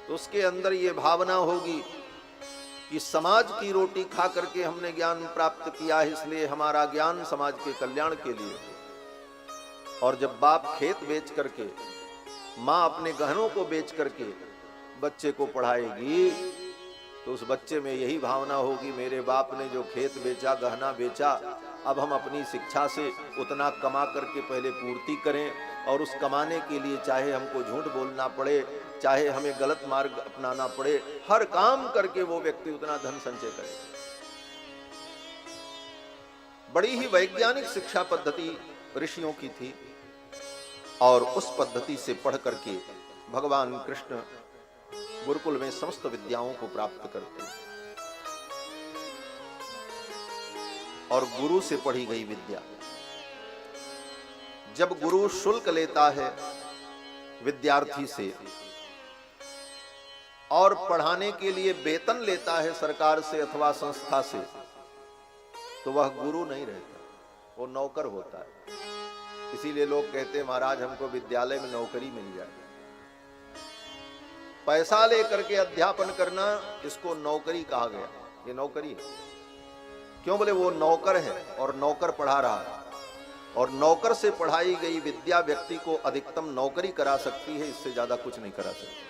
तो उसके अंदर ये भावना होगी कि समाज की रोटी खा करके हमने ज्ञान प्राप्त किया है, इसलिए हमारा ज्ञान समाज के कल्याण के लिए। और जब बाप खेत बेच करके, माँ अपने गहनों को बेच करके बच्चे को पढ़ाएगी, तो उस बच्चे में यही भावना होगी, मेरे बाप ने जो खेत बेचा, गहना बेचा, अब हम अपनी शिक्षा से उतना कमा करके पहले पूर्ति करें, और उस कमाने के लिए चाहे हमको झूठ बोलना पड़े, चाहे हमें गलत मार्ग अपनाना पड़े, हर काम करके वो व्यक्ति उतना धन संचय करे। बड़ी ही वैज्ञानिक शिक्षा पद्धति ऋषियों की थी, और उस पद्धति से पढ़ करके भगवान कृष्ण गुरुकुल में समस्त विद्याओं को प्राप्त करते। और गुरु से पढ़ी गई विद्या, जब गुरु शुल्क लेता है विद्यार्थी से और पढ़ाने के लिए वेतन लेता है सरकार से अथवा संस्था से, तो वह गुरु नहीं रहता, वो नौकर होता है। इसीलिए लोग कहते हैं महाराज हमको विद्यालय में नौकरी मिल जाए। पैसा लेकर के अध्यापन करना, इसको नौकरी कहा गया। ये नौकरी है। क्यों? बोले वो नौकर है और नौकर पढ़ा रहा है, और नौकर से पढ़ाई गई विद्या व्यक्ति को अधिकतम नौकरी करा सकती है, इससे ज्यादा कुछ नहीं करा सकती।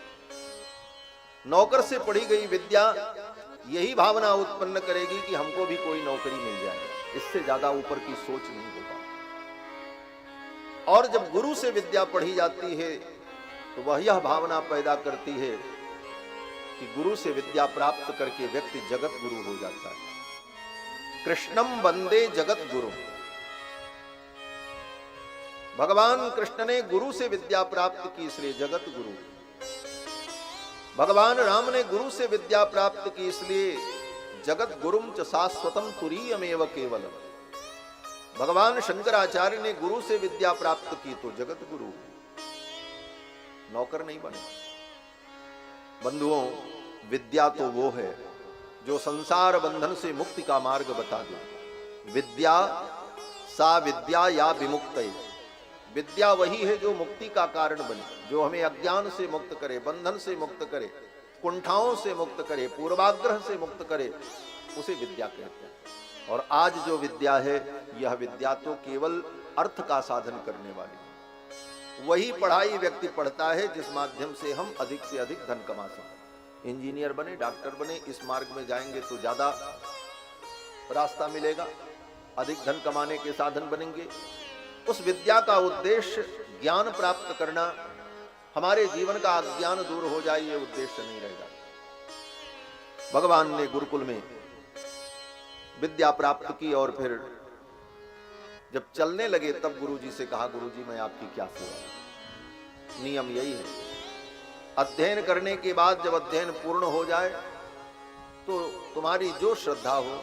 नौकर से पढ़ी गई विद्या यही भावना उत्पन्न करेगी कि हमको भी कोई नौकरी मिल जाए, इससे ज्यादा ऊपर की सोच नहीं होगा। और जब गुरु से विद्या पढ़ी जाती है तो वह यह भावना पैदा करती है कि गुरु से विद्या प्राप्त करके व्यक्ति जगत गुरु हो जाता है। कृष्णम वंदे जगत गुरु। भगवान कृष्ण ने गुरु से विद्या प्राप्त की, इसलिए जगत गुरु। भगवान राम ने गुरु से विद्या प्राप्त की, इसलिए जगत गुरुम च शाश्वतम तुरीयमेव केवलम। भगवान शंकराचार्य ने गुरु से विद्या प्राप्त की तो जगत गुरु, नौकर नहीं बने। बंधुओं, विद्या तो वो है जो संसार बंधन से मुक्ति का मार्ग बता दे। विद्या सा विद्या या विमुक्तये। विद्या वही है जो मुक्ति का कारण बने, जो हमें अज्ञान से मुक्त करे, बंधन से मुक्त करे, कुंठाओं से मुक्त करे, पूर्वाग्रह से मुक्त करे, उसे विद्या कहते हैं। और आज जो विद्या है, यह विद्या तो केवल अर्थ का साधन करने वाली है। वही पढ़ाई व्यक्ति पढ़ता है जिस माध्यम से हम अधिक से अधिक धन कमा सकें। इंजीनियर बने, डॉक्टर बने, इस मार्ग में जाएंगे तो ज्यादा रास्ता मिलेगा, अधिक धन कमाने के साधन बनेंगे। उस विद्या का उद्देश्य ज्ञान प्राप्त करना, हमारे जीवन का अज्ञान दूर हो जाए, ये उद्देश्य नहीं रहेगा। भगवान ने गुरुकुल में विद्या प्राप्त की और फिर जब चलने लगे तब गुरुजी से कहा, गुरुजी मैं आपकी क्या सेवा। नियम यही है, अध्ययन करने के बाद जब अध्ययन पूर्ण हो जाए तो तुम्हारी जो श्रद्धा हो,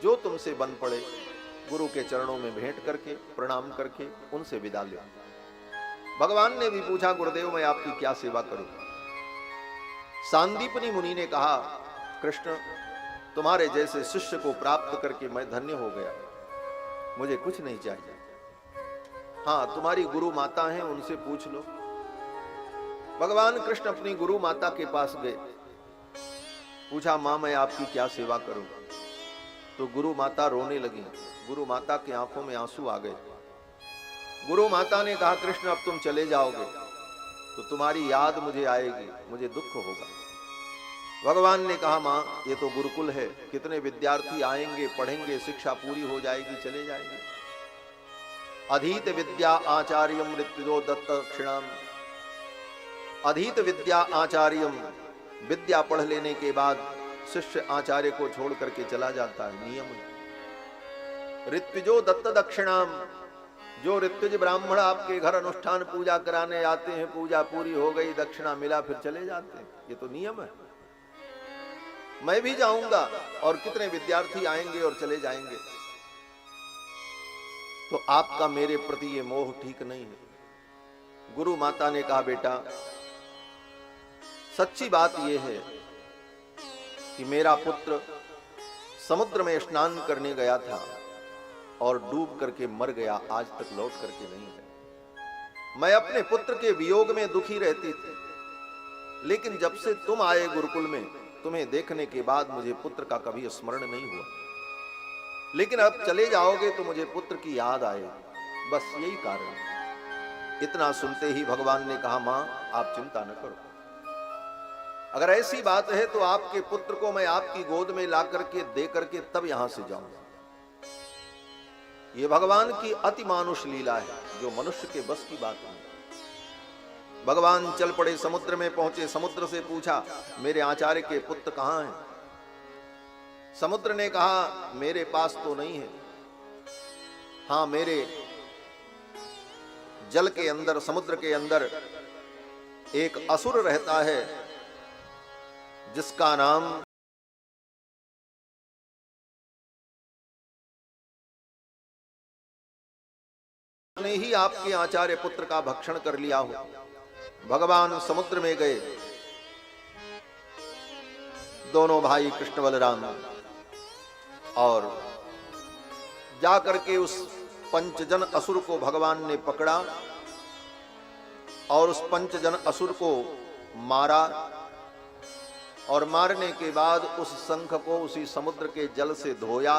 जो तुमसे बन पड़े, गुरु के चरणों में भेंट करके प्रणाम करके उनसे विदा लो। भगवान ने भी पूछा, गुरुदेव मैं आपकी क्या सेवा करूं। सांदीपनी मुनि ने कहा, कृष्ण तुम्हारे जैसे शिष्य को प्राप्त करके मैं धन्य हो गया, मुझे कुछ नहीं चाहिए। हाँ, तुम्हारी गुरु माता हैं, उनसे पूछ लो। भगवान कृष्ण अपनी गुरु माता के पास गए, पूछा, मां मैं आपकी क्या सेवा करूं। तो गुरु माता रोने लगी। गुरु माता की आंखों में आंसू आ गए। गुरु माता ने कहा, कृष्ण अब तुम चले जाओगे तो तुम्हारी याद मुझे आएगी, मुझे दुख होगा। भगवान ने कहा, मां ये तो गुरुकुल है, कितने विद्यार्थी आएंगे, पढ़ेंगे, शिक्षा पूरी हो जाएगी, चले जाएंगे। अधीत विद्या आचार्यम मृत्युजो दत्त दक्षिणाम। अधीत विद्या आचार्यम, विद्या पढ़ लेने के बाद शिष्य आचार्य को छोड़ करके चला जाता है, नियम है। ऋत्विजो दत्त दक्षिणाम, जो ऋत्विज ब्राह्मण आपके घर अनुष्ठान पूजा कराने आते हैं, पूजा पूरी हो गई, दक्षिणा मिला, फिर चले जाते हैं, ये तो नियम है। मैं भी जाऊंगा और कितने विद्यार्थी आएंगे और चले जाएंगे। तो आपका मेरे प्रति ये मोह ठीक नहीं है। गुरु माता ने कहा, बेटा सच्ची बात यह है कि मेरा पुत्र समुद्र में स्नान करने गया था और डूब करके मर गया, आज तक लौट करके नहीं है। मैं अपने पुत्र के वियोग में दुखी रहती थी, लेकिन जब से तुम आए गुरुकुल में, तुम्हें देखने के बाद मुझे पुत्र का कभी स्मरण नहीं हुआ, लेकिन अब चले जाओगे तो मुझे पुत्र की याद आएगी, बस यही कारण। इतना सुनते ही भगवान ने कहा, मां आप चिंता न करो, अगर ऐसी बात है तो आपके पुत्र को मैं आपकी गोद में ला करके दे करके तब यहां से जाऊंगा। ये भगवान की अति मानुष लीला है, जो मनुष्य के बस की बात नहीं। भगवान चल पड़े, समुद्र में पहुंचे, समुद्र से पूछा, मेरे आचार्य के पुत्र कहां हैं। समुद्र ने कहा, मेरे पास तो नहीं है। हां, मेरे जल के अंदर, समुद्र के अंदर एक असुर रहता है जिसका नाम ने ही आपके आचार्य पुत्र का भक्षण कर लिया हो। भगवान समुद्र में गए, दोनों भाई कृष्ण बलराम, और जाकर के उस पंचजन असुर को भगवान ने पकड़ा और उस पंचजन असुर को मारा, और मारने के बाद उस शंख को उसी समुद्र के जल से धोया,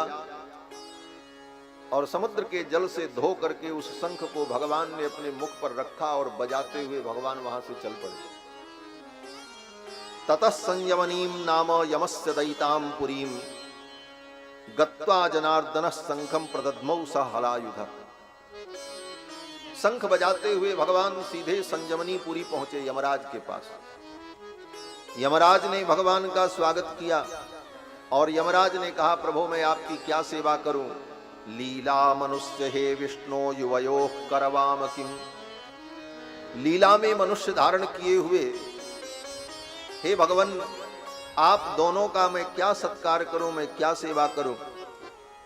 और समुद्र के जल से धो करके उस शंख को भगवान ने अपने मुख पर रखा और बजाते हुए भगवान वहां से चल पड़े। ततः संयमनीम नाम यमस्य दयिताम पुरीम गत्वा जनार्दन शंखम प्रदद्मौ स हलायुध। शंख बजाते हुए भगवान सीधे संयमनीपुरी पहुंचे, यमराज के पास। यमराज ने भगवान का स्वागत किया और यमराज ने कहा, प्रभु मैं आपकी क्या सेवा करूं। लीला मनुष्य हे विष्णु युवयो करवाम किम। लीला में मनुष्य धारण किए हुए हे भगवान, आप दोनों का मैं क्या सत्कार करूं, मैं क्या सेवा करूं।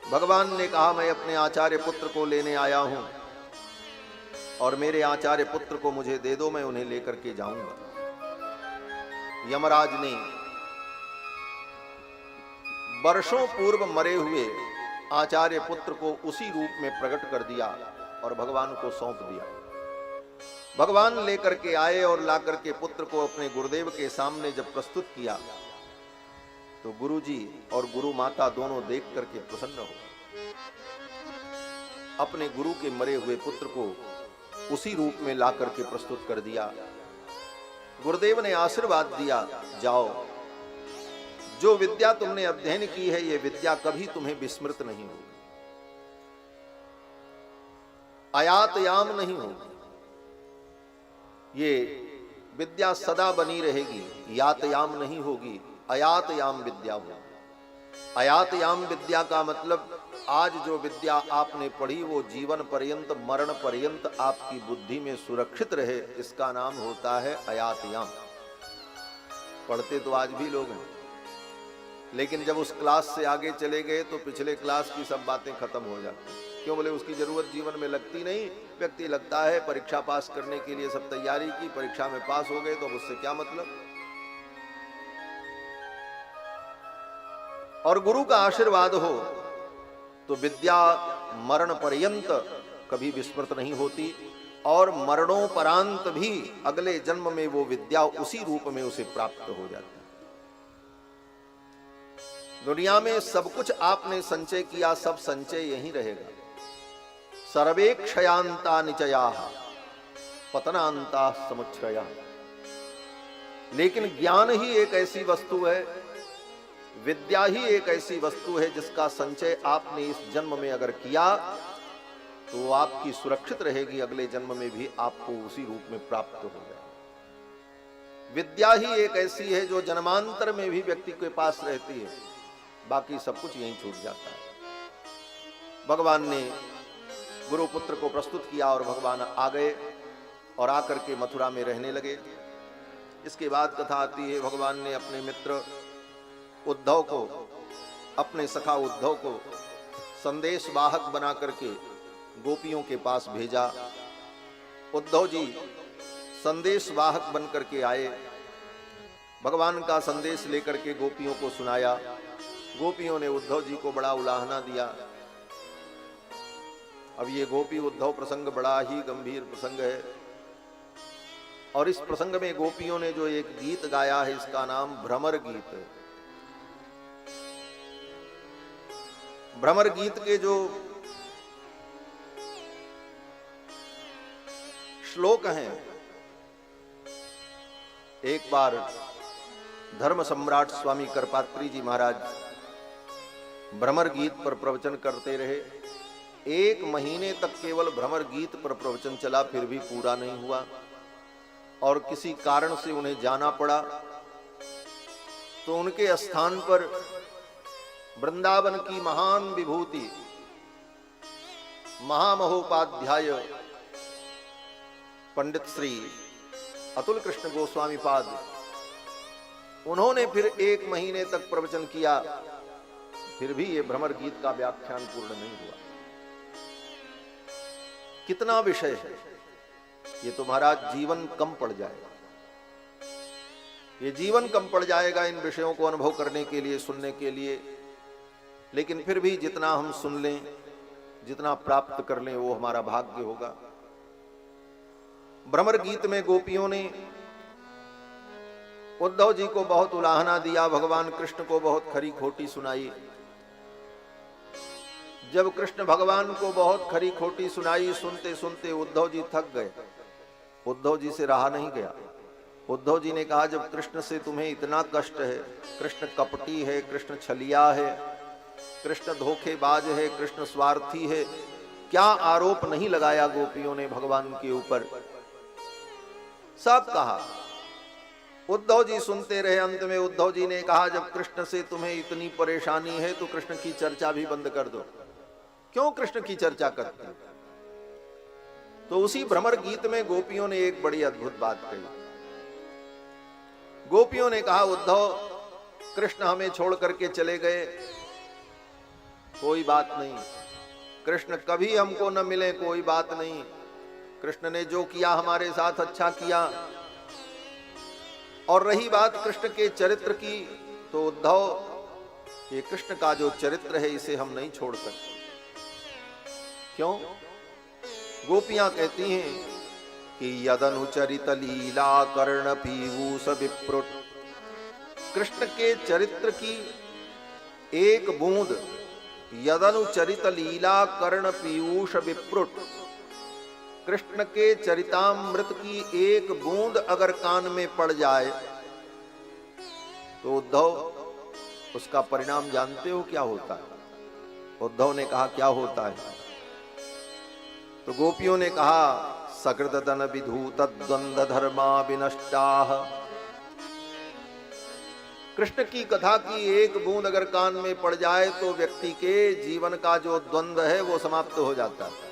भगवान ने कहा, मैं अपने आचार्य पुत्र को लेने आया हूं और मेरे आचार्य पुत्र को मुझे दे दो, मैं उन्हें लेकर के जाऊंगा। यमराज ने वर्षों पूर्व मरे हुए आचार्य पुत्र को उसी रूप में प्रकट कर दिया और भगवान को सौंप दिया। भगवान लेकर के आए और ला करके पुत्र को अपने गुरुदेव के सामने जब प्रस्तुत किया तो गुरुजी और गुरु माता दोनों देख करके प्रसन्न हो। अपने गुरु के मरे हुए पुत्र को उसी रूप में ला करके प्रस्तुत कर दिया। गुरुदेव ने आशीर्वाद दिया, जाओ, जो विद्या तुमने अध्ययन की है ये विद्या कभी तुम्हें विस्मृत नहीं होगी, आयातयाम नहीं होगी। ये विद्या सदा बनी रहेगी, यातयाम नहीं होगी, अयातयाम विद्या होगी। अयातयाम विद्या का मतलब आज जो विद्या आपने पढ़ी वो जीवन पर्यंत, मरण पर्यंत आपकी बुद्धि में सुरक्षित रहे, इसका नाम होता है अयातयाम। पढ़ते तो आज भी लोग हैं, लेकिन जब उस क्लास से आगे चले गए तो पिछले क्लास की सब बातें खत्म हो जाती। क्यों बोले? उसकी जरूरत जीवन में लगती नहीं। व्यक्ति लगता है परीक्षा पास करने के लिए सब तैयारी की, परीक्षा में पास हो गए तो अब उससे क्या मतलब। और गुरु का आशीर्वाद हो तो विद्या मरण पर्यंत कभी विस्मृत नहीं होती, और मरणोपरांत भी अगले जन्म में वो विद्या उसी रूप में उसे प्राप्त हो जाती है। दुनिया में सब कुछ आपने संचय किया, सब संचय यहीं रहेगा। सर्वे क्षयांता निचया पतनांता समुच्छया। लेकिन ज्ञान ही एक ऐसी वस्तु है, विद्या ही एक ऐसी वस्तु है जिसका संचय आपने इस जन्म में अगर किया तो वो आपकी सुरक्षित रहेगी, अगले जन्म में भी आपको उसी रूप में प्राप्त हो जाए। विद्या ही एक ऐसी है जो जन्मांतर में भी व्यक्ति के पास रहती है, बाकी सब कुछ यहीं छूट जाता है। भगवान ने गुरुपुत्र को प्रस्तुत किया और भगवान आ गए और आकर के मथुरा में रहने लगे। इसके बाद कथा आती है, भगवान ने अपने मित्र उद्धव को, अपने सखा उद्धव को संदेश वाहक बना करके गोपियों के पास भेजा। उद्धव जी संदेश वाहक बन करके आए, भगवान का संदेश लेकर के गोपियों को सुनाया। गोपियों ने उद्धव जी को बड़ा उलाहना दिया। अब ये गोपी उद्धव प्रसंग बड़ा ही गंभीर प्रसंग है, और इस प्रसंग में गोपियों ने जो एक गीत गाया है इसका नाम भ्रमर गीत है। भ्रमर गीत के जो श्लोक हैं, एक बार धर्म सम्राट स्वामी करपात्री जी महाराज भ्रमर गीत पर प्रवचन करते रहे। 1 महीने तक केवल भ्रमर गीत पर प्रवचन चला, फिर भी पूरा नहीं हुआ और किसी कारण से उन्हें जाना पड़ा। तो उनके स्थान पर वृंदावन की महान विभूति महामहोपाध्याय पंडित श्री अतुल कृष्ण गोस्वामी पाद, उन्होंने फिर 1 महीने तक प्रवचन किया, फिर भी ये भ्रमर गीत का व्याख्यान पूर्ण नहीं हुआ। कितना विषय है, ये तो महाराज जीवन कम पड़ जाएगा, ये जीवन कम पड़ जाएगा इन विषयों को अनुभव करने के लिए, सुनने के लिए। लेकिन फिर भी जितना हम सुन लें, जितना प्राप्त कर लें, वो हमारा भाग्य होगा। भ्रमर गीत में गोपियों ने उद्धव जी को बहुत उलाहना दिया, भगवान कृष्ण को बहुत खरी खोटी सुनाई। जब कृष्ण भगवान को बहुत खरी खोटी सुनाई, सुनते सुनते उद्धव जी थक गए। उद्धव जी से रहा नहीं गया। उद्धव जी ने कहा, जब कृष्ण से तुम्हें इतना कष्ट है, कृष्ण कपटी है, कृष्ण छलिया है, कृष्ण धोखेबाज है, कृष्ण स्वार्थी है, क्या आरोप नहीं लगाया गोपियों ने भगवान के ऊपर? सब कहा। उद्धव जी सुनते रहे। अंत में उद्धव जी ने कहा, जब कृष्ण से तुम्हें इतनी परेशानी है तो कृष्ण की चर्चा भी बंद कर दो। क्यों कृष्ण की चर्चा करते? तो उसी भ्रमर गीत में गोपियों ने एक बड़ी अद्भुत बात कही। गोपियों ने कहा, उद्धव कृष्ण हमें छोड़ करके चले गए, कोई बात नहीं, कृष्ण कभी हमको न मिले, कोई बात नहीं, कृष्ण ने जो किया हमारे साथ अच्छा किया। और रही बात कृष्ण के चरित्र की, तो उद्धव ये कृष्ण का जो चरित्र है इसे हम नहीं छोड़ सकते। क्यों? गोपियां कहती हैं कि यदनुचरित लीला कर्ण पीयूष विप्रुट, कृष्ण के चरित्र की एक बूंद, यदनुचरित लीला कर्ण पीयूष विप्रुट, कृष्ण के चरितामृत की एक बूंद अगर कान में पड़ जाए तो उद्धव उसका परिणाम जानते हो क्या होता है? उद्धव ने कहा, क्या होता है? तो गोपियों ने कहा सकृतन विधूत द्वंद्व धर्मा विनष्टाः। कृष्ण की कथा की एक बूंद अगर कान में पड़ जाए तो व्यक्ति के जीवन का जो द्वंद्व है वो समाप्त हो जाता है।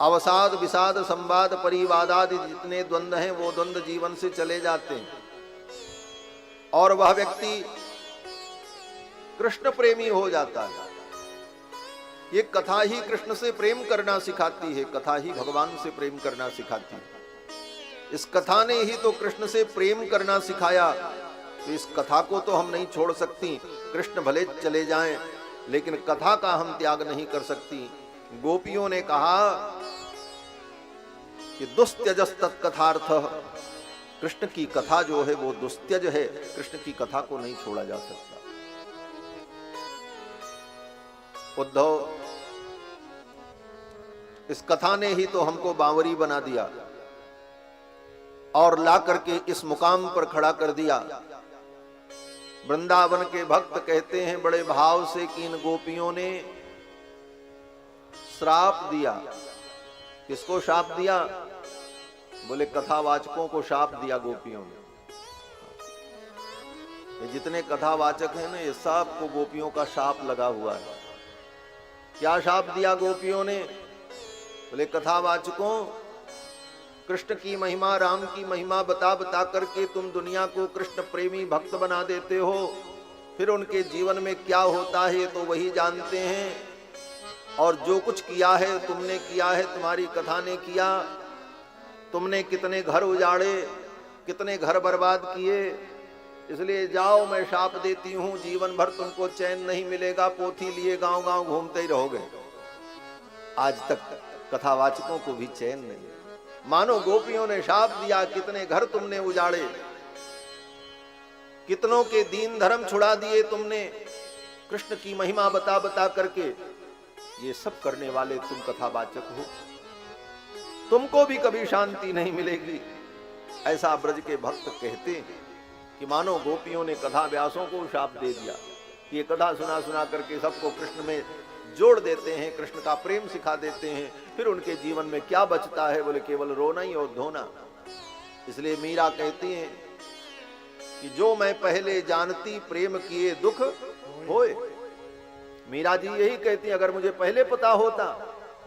अवसाद विषाद संवाद परिवादादि जितने द्वंद्व हैं वो द्वंद्व जीवन से चले जाते हैं और वह व्यक्ति कृष्ण प्रेमी हो जाता है। ये कथा ही कृष्ण से प्रेम करना सिखाती है, कथा ही भगवान से प्रेम करना सिखाती है। इस कथा ने ही तो कृष्ण से प्रेम करना सिखाया, तो इस कथा को तो हम नहीं छोड़ सकती। कृष्ण भले चले जाएं लेकिन कथा का हम त्याग नहीं कर सकती। गोपियों ने कहा कि दुस्त्यजस तत्कथार्थ, कृष्ण की कथा जो है वो दुस्त्यज है, कृष्ण की कथा को नहीं छोड़ा जा सकता। उद्धव, इस कथा ने ही तो हमको बावरी बना दिया और ला करके इस मुकाम पर खड़ा कर दिया। वृंदावन के भक्त कहते हैं बड़े भाव से कि इन गोपियों ने श्राप दिया। किसको श्राप दिया? बोले कथावाचकों को श्राप दिया गोपियों ने। ये जितने कथावाचक हैं ना, ये सब को गोपियों का श्राप लगा हुआ है। क्या श्राप दिया गोपियों ने? बोले कथावाचकों, कृष्ण की महिमा राम की महिमा बता बता करके तुम दुनिया को कृष्ण प्रेमी भक्त बना देते हो, फिर उनके जीवन में क्या होता है तो वही जानते हैं। और जो कुछ किया है तुमने किया है, तुम्हारी कथा ने किया। तुमने कितने घर उजाड़े, कितने घर बर्बाद किए। इसलिए जाओ, मैं शाप देती हूं, जीवन भर तुमको चैन नहीं मिलेगा, पोथी लिए गांव गांव घूमते ही रहोगे। आज तक कथावाचकों को भी चैन नहीं। मानो गोपियों ने शाप दिया, कितने घर तुमने उजाड़े, कितनों के दीन धर्म छुड़ा दिए तुमने कृष्ण की महिमा बता बता करके। ये सब करने वाले तुम कथावाचक हो, तुमको भी कभी शांति नहीं मिलेगी। ऐसा ब्रज के भक्त कहते हैं कि मानो गोपियों ने कथा व्यासों को शाप दे दिया। ये कथा सुना सुना करके सबको कृष्ण में जोड़ देते हैं, कृष्ण का प्रेम सिखा देते हैं, फिर उनके जीवन में क्या बचता है? बोले केवल रोना ही और धोना। इसलिए मीरा कहती हैं कि जो मैं पहले जानती प्रेम किए दुख होए। मीरा जी यही कहती हैं, अगर मुझे पहले पता होता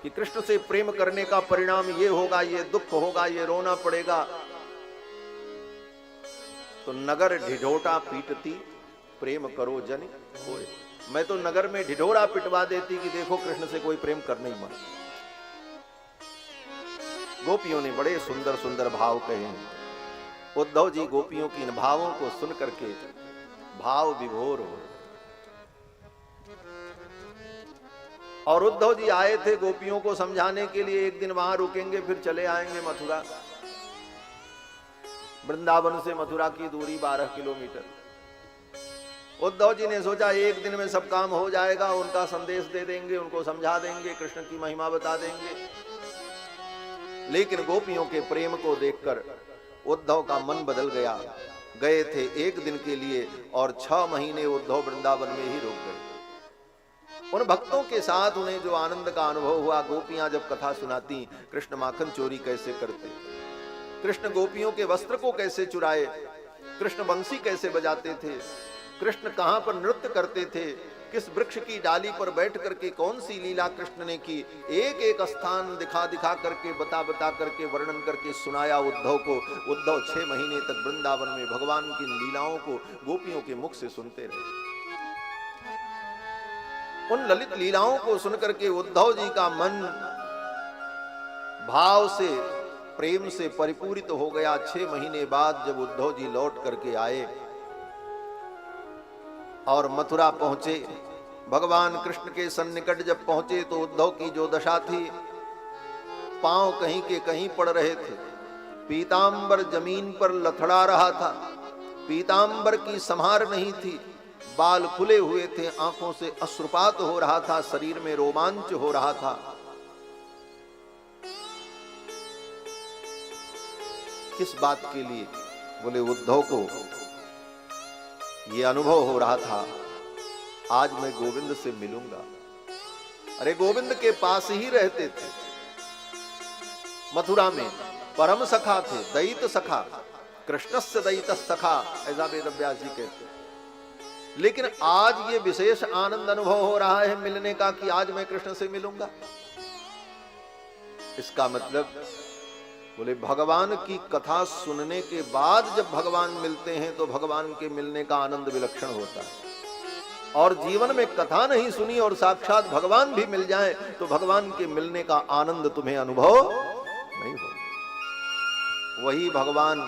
कि कृष्ण से प्रेम करने का परिणाम ये होगा, ये दुख होगा, ये रोना पड़ेगा, तो नगर ढिढोटा पीटती प्रेम करो जन होए। मैं तो नगर में ढिढोरा पिटवा देती कि देखो कृष्ण से कोई प्रेम करने ही मत। गोपियों ने बड़े सुंदर सुंदर भाव कहे हैं। उद्धव जी गोपियों की इन भावों को सुन करके भाव विभोर हो। और उद्धव जी आए थे गोपियों को समझाने के लिए, एक दिन वहां रुकेंगे फिर चले आएंगे मथुरा। वृंदावन से मथुरा की दूरी 12 किलोमीटर। उद्धव जी ने सोचा एक दिन में सब काम हो जाएगा, उनका संदेश दे देंगे, उनको समझा देंगे, कृष्ण की महिमा बता देंगे। लेकिन गोपियों के प्रेम को देखकर उद्धव का मन बदल गया। गए थे एक दिन के लिए और 6 महीने उद्धव वृंदावन में ही रुक गए। उन भक्तों के साथ उन्हें जो आनंद का अनुभव हुआ, गोपियां जब कथा सुनाती, कृष्ण माखन चोरी कैसे करते, कृष्ण गोपियों के वस्त्र को कैसे चुराए, कृष्ण बंसी कैसे बजाते थे, कृष्ण कहां पर नृत्य करते थे, किस वृक्ष की डाली पर बैठ करके कौन सी लीला कृष्ण ने की, एक एक स्थान दिखा दिखा करके बता बता करके वर्णन करके सुनाया उद्धव को। उद्धव 6 महीने तक वृंदावन में भगवान की लीलाओं को गोपियों के मुख से सुनते रहे। उन ललित लीलाओं को सुनकर के उद्धव जी का मन भाव से प्रेम से परिपूरित हो गया। 6 महीने बाद जब उद्धव जी लौट करके आए और मथुरा पहुंचे, भगवान कृष्ण के सन्निकट जब पहुंचे तो उद्धव की जो दशा थी, पांव कहीं के कहीं पड़ रहे थे, पीतांबर जमीन पर लथड़ा रहा था, पीतांबर की संहार नहीं थी, बाल खुले हुए थे, आंखों से अश्रुपात हो रहा था, शरीर में रोमांच हो रहा था। किस बात के लिए? बोले उद्धव को यह अनुभव हो रहा था, आज मैं गोविंद से मिलूंगा। अरे गोविंद के पास ही रहते थे, मथुरा में परम सखा थे, दयित सखा, कृष्णस्य दयित सखा, ऐसा वेद व्यास जी कहते हैं। लेकिन आज ये विशेष आनंद अनुभव हो रहा है मिलने का कि आज मैं कृष्ण से मिलूंगा। इसका मतलब बोले भगवान की कथा सुनने के बाद जब भगवान मिलते हैं तो भगवान के मिलने का आनंद विलक्षण होता है। और जीवन में कथा नहीं सुनी और साक्षात भगवान भी मिल जाए तो भगवान के मिलने का आनंद तुम्हें अनुभव नहीं हो। वही भगवान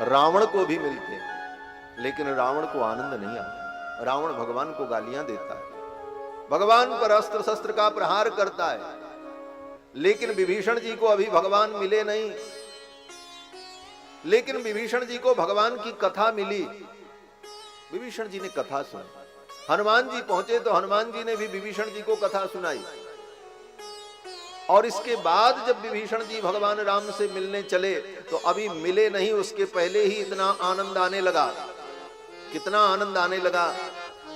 रावण को भी मिलते हैं, लेकिन रावण को आनंद नहीं आता। रावण भगवान को गालियां देता है, भगवान पर अस्त्र शस्त्र का प्रहार करता है, लेकिन विभीषण जी को अभी भगवान मिले नहीं। लेकिन विभीषण जी को भगवान की कथा मिली, विभीषण जी ने कथा सुनी। हनुमान जी पहुंचे तो हनुमान जी ने भी विभीषण जी को कथा सुनाई। और इसके बाद जब विभीषण जी भगवान राम से मिलने चले तो अभी मिले नहीं, उसके पहले ही इतना आनंद आने लगा। कितना आनंद आने लगा।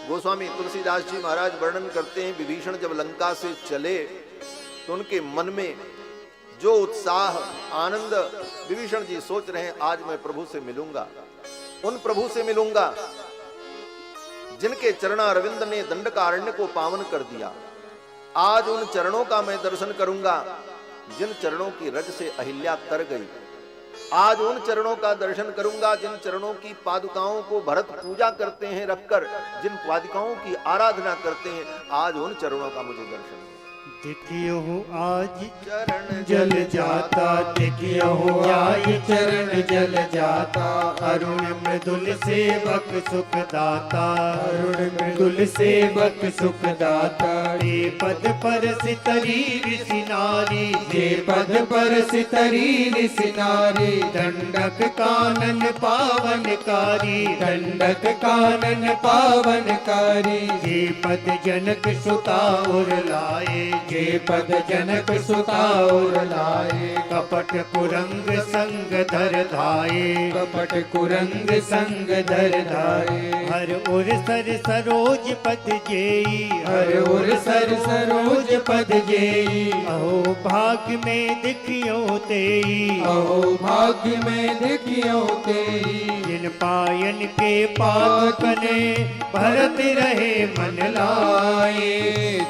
गोस्वामी तुलसीदास जी महाराज वर्णन करते हैं, विभीषण जब लंका से चले तो उनके मन में जो उत्साह, आनंद, विभीषण जी सोच रहे हैं आज मैं प्रभु से मिलूंगा, उन प्रभु से मिलूंगा जिनके चरणारविंद ने दंडकारण्य को पावन कर दिया। आज उन चरणों का मैं दर्शन करूंगा जिन चरणों की रज से अहिल्या तर गई। आज उन चरणों का दर्शन करूंगा जिन चरणों की पादुकाओं को भरत पूजा करते हैं रखकर, जिन पादुकाओं की आराधना करते हैं, आज उन चरणों का मुझे दर्शन। देखियो आज चरण जल जाता, देखियो आज चरण जल जाता। अरुण मृदुल सेवक सुख दाता, अरुण मृदुल सेवक सुख दाता। जे पद पर सितरी ऋषि नारी, जे पद पर सितरी ऋषि नारी। दंडक कानन पावनकारी, दंडक कानन पावनकारी। जे पद जनक सुता उर लाए, जे पद जनक सुता उर लाए। कपट कुरंग संग धर धाये, कपट कुरंग संग धर धाये। हर उर सर सरोज पद जेई, हर उर सर सरोज पद जेई। अहो भाग्य में दिखियो तेई, अहो भाग्य में दिखियो तेई। जिन पायन के पाकने भरत रहे मन लाए,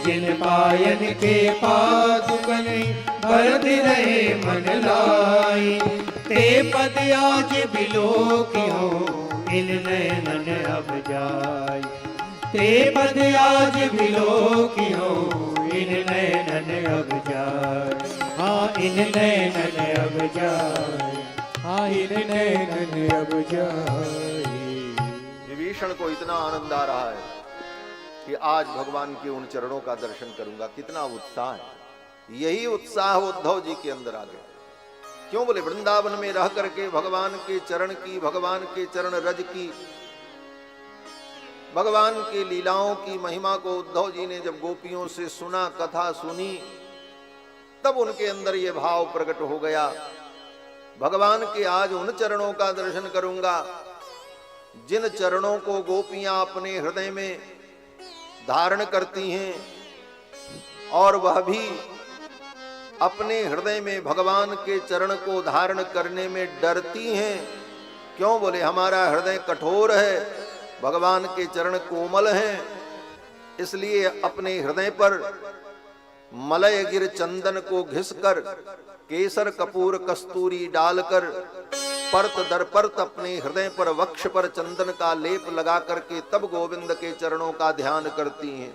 जिन पायन के पादुकने भरत रहे मन लाई। ते पद आज बिलोकियो इन नैनन अब जाय, ते पद आज बिलोकियो इन नैनन अब जाय। हाँ इन नैनन अब जाय, हाँ इन नैनन अब जाय। विभीषण को इतना आनंद आ रहा है कि आज भगवान के उन चरणों का दर्शन करूंगा। कितना उत्साह है। यही उत्साह उद्धव जी के अंदर आ गया। क्यों बोले वृंदावन में रह करके भगवान के चरण की, भगवान के चरण रज की, भगवान के लीलाओं की महिमा को उद्धव जी ने जब गोपियों से सुना, कथा सुनी, तब उनके अंदर ये भाव प्रकट हो गया, भगवान के आज उन चरणों का दर्शन करूंगा जिन चरणों को गोपियां अपने हृदय में धारण करती हैं, और वह भी अपने हृदय में भगवान के चरण को धारण करने में डरती हैं। क्यों बोले हमारा हृदय कठोर है, भगवान के चरण कोमल हैं, इसलिए अपने हृदय पर मलय गिर चंदन को घिसकर, केसर कपूर कस्तूरी डालकर, परत दर परत अपने हृदय पर वक्ष पर चंदन का लेप लगा करके तब गोविंद के चरणों का ध्यान करती हैं।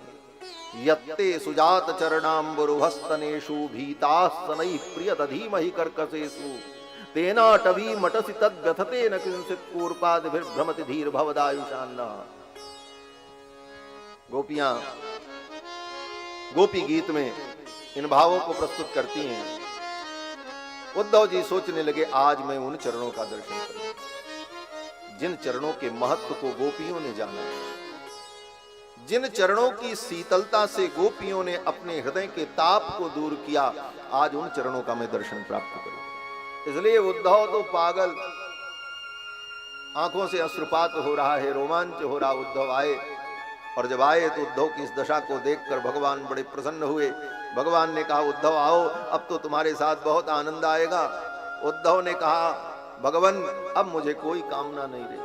यत्ते सुजात चरणाम्बुरुहस्तनेषु भीतास्तनैः प्रियदधीमहि कर्कशेषु तेनाटवी मटसि तद्व्यथते न किंचित् कूर्पादिभिर्भ्रमति धीर भवदायुषान्नः। गोपियां गोपी गीत में इन भावों को प्रस्तुत करती हैं। उद्धव जी सोचने लगे आज मैं उन चरणों का दर्शन करूं जिन चरणों के महत्व को गोपियों ने जाना, जिन चरणों की शीतलता से गोपियों ने अपने हृदय के ताप को दूर किया, आज उन चरणों का मैं दर्शन प्राप्त करूं। इसलिए उद्धव तो पागल, आंखों से अश्रुपात हो रहा है, रोमांच हो रहा। उद्धव आए और जब आए तो उद्धव की इस दशा को देखकर भगवान बड़े प्रसन्न हुए। भगवान ने कहा उद्धव आओ, अब तो तुम्हारे साथ बहुत आनंद आएगा। उद्धव ने कहा भगवान अब मुझे कोई कामना नहीं रही,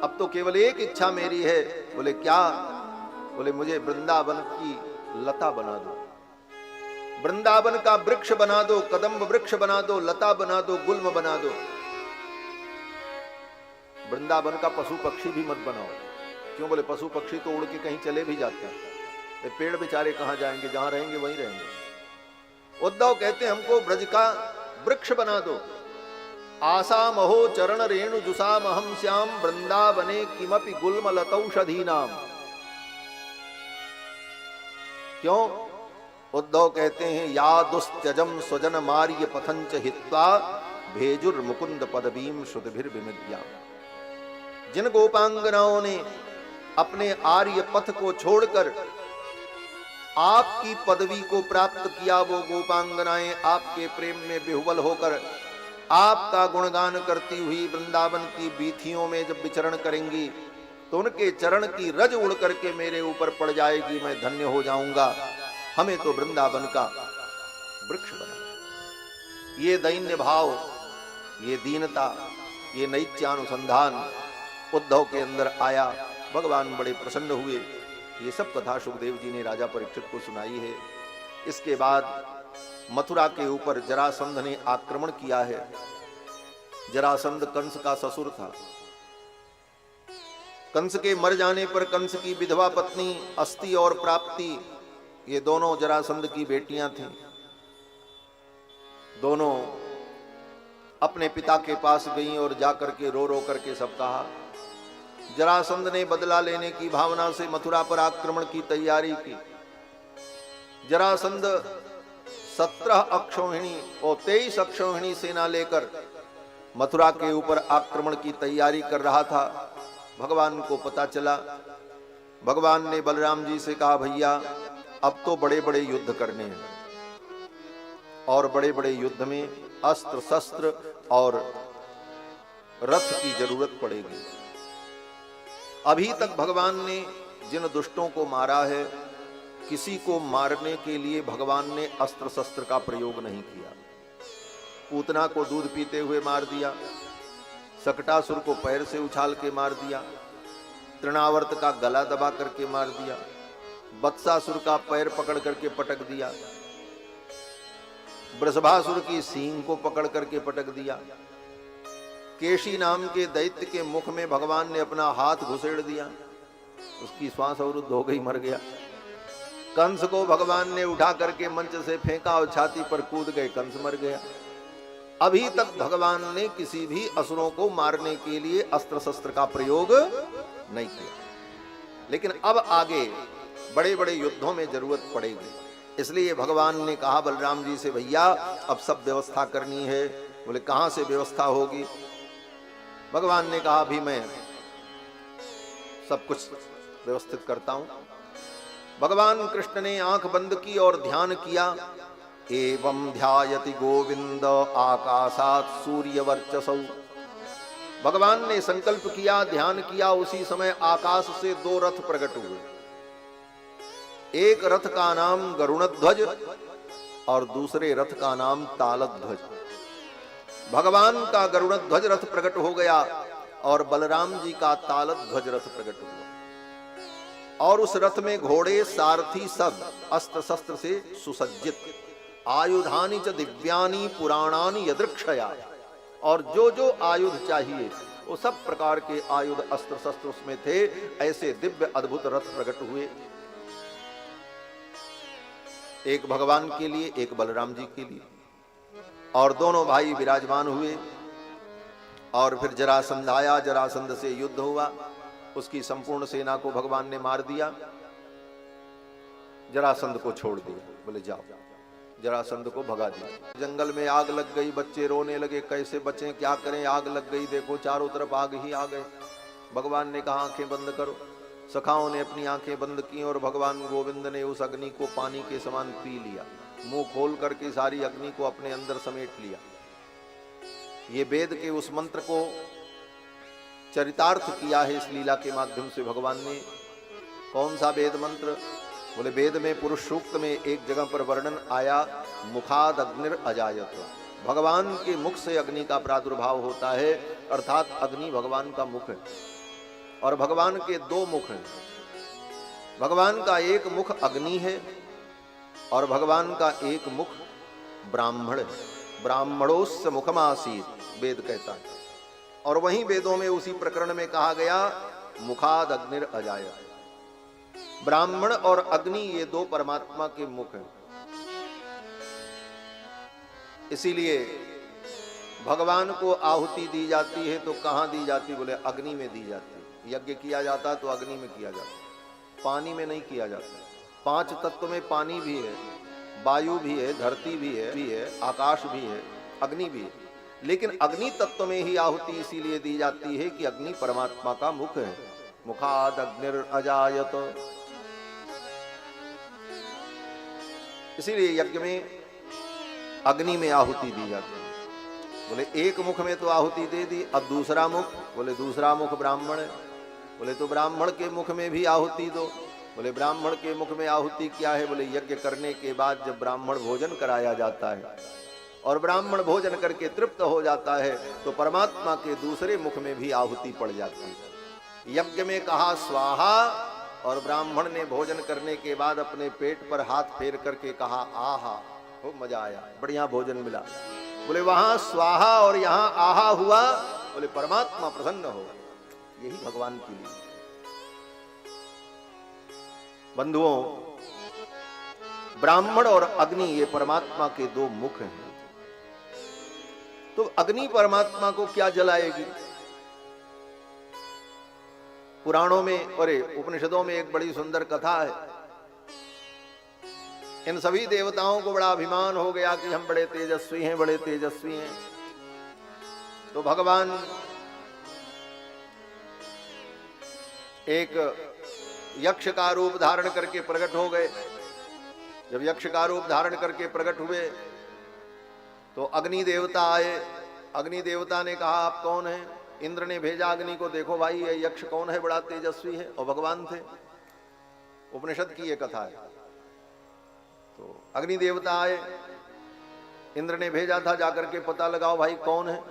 अब तो केवल एक इच्छा मेरी है। बोले क्या? बोले मुझे वृंदावन की लता बना दो, वृंदावन का वृक्ष बना दो, कदम्ब वृक्ष बना दो, लता बना दो, गुल्म बना दो। वृंदावन का पशु पक्षी भी मत बनाओ। क्यों? बोले पशु पक्षी तो उड़ के कहीं चले भी जाते हैं, पेड़ बेचारे कहां जाएंगे, जहां रहेंगे वहीं रहेंगे। उद्धव कहते हमको ब्रज का वृक्ष बना दो। आशा महो चरण रेणु जुसाम हम श्याम वृंदावने किमपि गुल्म लतौषधी नाम। क्यों? उद्धव कहते हैं या दुस्त्यजम स्वजन मार्य पथंच हित्वा भेजुर मुकुंद पदवीम श्रुतिभिर विमिद्या। जिन गोपांगनाओं ने अपने आर्य पथ को छोड़कर आपकी पदवी को प्राप्त किया, वो गोपांगनाएं आपके प्रेम में विह्वल होकर आपका गुणगान करती हुई वृंदावन की बीथियों में जब विचरण करेंगी तो उनके चरण की रज उड़ करके मेरे ऊपर पड़ जाएगी, मैं धन्य हो जाऊंगा। हमें तो वृंदावन का वृक्ष बना। ये दैन्य भाव, ये दीनता, ये नैत्यानुसंधान उद्धव के अंदर आया। भगवान बड़े प्रसन्न हुए। ये सब कथा सुखदेव जी ने राजा परीक्षित को सुनाई है। इसके बाद मथुरा के ऊपर जरासंध ने आक्रमण किया है। जरासंध कंस का ससुर था। कंस के मर जाने पर कंस की विधवा पत्नी अस्ति और प्राप्ति, ये दोनों जरासंध की बेटियां थीं। दोनों अपने पिता के पास गईं और जाकर के रो रो करके सब कहा। जरासंध ने बदला लेने की भावना से मथुरा पर आक्रमण की तैयारी की। जरासंध 17 अक्षौहिणी और 23 अक्षौहिणी सेना लेकर मथुरा के ऊपर आक्रमण की तैयारी कर रहा था। भगवान को पता चला। भगवान ने बलराम जी से कहा भैया अब तो बड़े बड़े युद्ध करने हैं और बड़े बड़े युद्ध में अस्त्र शस्त्र और रथ की जरूरत पड़ेगी। अभी तक भगवान ने जिन दुष्टों को मारा है, किसी को मारने के लिए भगवान ने अस्त्र शस्त्र का प्रयोग नहीं किया। पूतना को दूध पीते हुए मार दिया, सकटासुर को पैर से उछाल के मार दिया, तृणावर्त का गला दबा करके मार दिया, बत्सासुर का पैर पकड़ करके पटक दिया, वृषभासुर की सींग को पकड़ करके पटक दिया, केशी नाम के दैत्य के मुख में भगवान ने अपना हाथ घुसेड़ दिया, उसकी श्वास अवरुद्ध हो गई, मर गया। कंस को भगवान ने उठा करके मंच से फेंका और छाती पर कूद गए, कंस मर गया। अभी तक भगवान ने किसी भी असुरों को मारने के लिए अस्त्र शस्त्र का प्रयोग नहीं किया, लेकिन अब आगे बड़े बड़े युद्धों में जरूरत पड़ेगी। इसलिए भगवान ने कहा बलराम जी से भैया अब सब व्यवस्था करनी है। बोले कहां से व्यवस्था होगी? भगवान ने कहा अभी मैं सब कुछ व्यवस्थित करता हूं। भगवान कृष्ण ने आंख बंद की और ध्यान किया। एवं ध्यायति गोविंद आकाशात सूर्य वर्चसौ। भगवान ने संकल्प किया, ध्यान किया, उसी समय आकाश से 2 रथ प्रकट हुए। एक रथ का नाम गरुणध्वज और दूसरे रथ का नाम तालध्वज। भगवान का गरुणध्वज रथ प्रकट हो गया और बलराम जी का तालध्वज रथ प्रकट हुआ। और उस रथ में घोड़े सारथी सब अस्त्र शस्त्र से सुसज्जित, आयुधानि च दिव्यानि पुराणानि यदृक्षया। और जो जो आयुध चाहिए वो सब प्रकार के आयुध अस्त्र शस्त्र उसमें थे। ऐसे दिव्य अद्भुत रथ प्रकट हुए, एक भगवान के लिए, एक बलराम जी के लिए, और दोनों भाई विराजमान हुए। और फिर जरासंध आया, जरासंध से युद्ध हुआ, उसकी संपूर्ण सेना को भगवान ने मार दिया, जरासंध को छोड़ दिया। बोले जाओ, जरासंध को भगा दिया। जंगल में आग लग गई, बच्चे रोने लगे, कैसे बचें, क्या करें, आग लग गई, देखो चारों तरफ आग ही आ गए। भगवान ने कहा आंखें बंद करो। सखाओं ने अपनी आंखें बंद की और भगवान गोविंद ने उस अग्नि को पानी के समान पी लिया, मुंह खोल करके सारी अग्नि को अपने अंदर समेट लिया। ये वेद के उस मंत्र को चरितार्थ किया है इस लीला के माध्यम से भगवान ने। कौन सा वेद मंत्र? बोले वेद में पुरुष सूक्त में एक जगह पर वर्णन आया, मुखाद अग्निर अजायत, भगवान के मुख से अग्नि का प्रादुर्भाव होता है, अर्थात अग्नि भगवान का मुख है। और भगवान के दो मुख हैं, भगवान का एक मुख अग्नि है और भगवान का एक मुख ब्राह्मण है। ब्राह्मणोस्य मुखमासीत वेद कहता है। और वहीं वेदों में उसी प्रकरण में कहा गया मुखाद अग्निर अजायत। ब्राह्मण और अग्नि ये दो परमात्मा के मुख हैं। इसीलिए भगवान को आहुति दी जाती है तो कहां दी जाती? बोले अग्नि में दी जाती है। यज्ञ किया जाता तो अग्नि में किया जाता, पानी में नहीं किया जाता। 5 तत्व में पानी भी है, वायु भी है, धरती भी है, आकाश भी है, अग्नि भी है। लेकिन अग्नि तत्व में ही आहुति इसीलिए दी जाती है कि अग्नि परमात्मा का मुख है। मुखाद अग्निर अजायत। इसीलिए यज्ञ में अग्नि में आहुति दी जाती है। बोले एक मुख में तो आहुति दे दी, अब दूसरा मुख? बोले दूसरा मुख ब्राह्मण है। बोले तो ब्राह्मण के मुख में भी आहुति दो। बोले ब्राह्मण के मुख में आहुति क्या है? बोले यज्ञ करने के बाद जब ब्राह्मण भोजन कराया जाता है और ब्राह्मण भोजन करके तृप्त हो जाता है तो परमात्मा के दूसरे मुख में भी आहुति पड़ जाती है। यज्ञ में कहा स्वाहा और ब्राह्मण ने भोजन करने के बाद अपने पेट पर हाथ फेर करके कहा आहा, खूब मजा आया, बढ़िया भोजन मिला। बोले वहां स्वाहा और यहां आहा हुआ। बोले परमात्मा प्रसन्न हो। यही भगवान की लीला। बंधुओं, ब्राह्मण और अग्नि ये परमात्मा के दो मुख हैं। तो अग्नि परमात्मा को क्या जलाएगी? पुराणों में और उपनिषदों में एक बड़ी सुंदर कथा है। इन सभी देवताओं को बड़ा अभिमान हो गया कि हम बड़े तेजस्वी हैं, बड़े तेजस्वी हैं। तो भगवान एक यक्ष का रूप धारण करके प्रकट हो गए। जब यक्ष का रूप धारण करके प्रकट हुए तो अग्नि देवता आए। अग्नि देवता ने कहा आप कौन हैं? इंद्र ने भेजा अग्नि को, देखो भाई ये यक्ष कौन है, बड़ा तेजस्वी है। और भगवान थे। उपनिषद की ये कथा है। तो अग्नि देवता आए, इंद्र ने भेजा था जाकर के पता लगाओ भाई कौन है।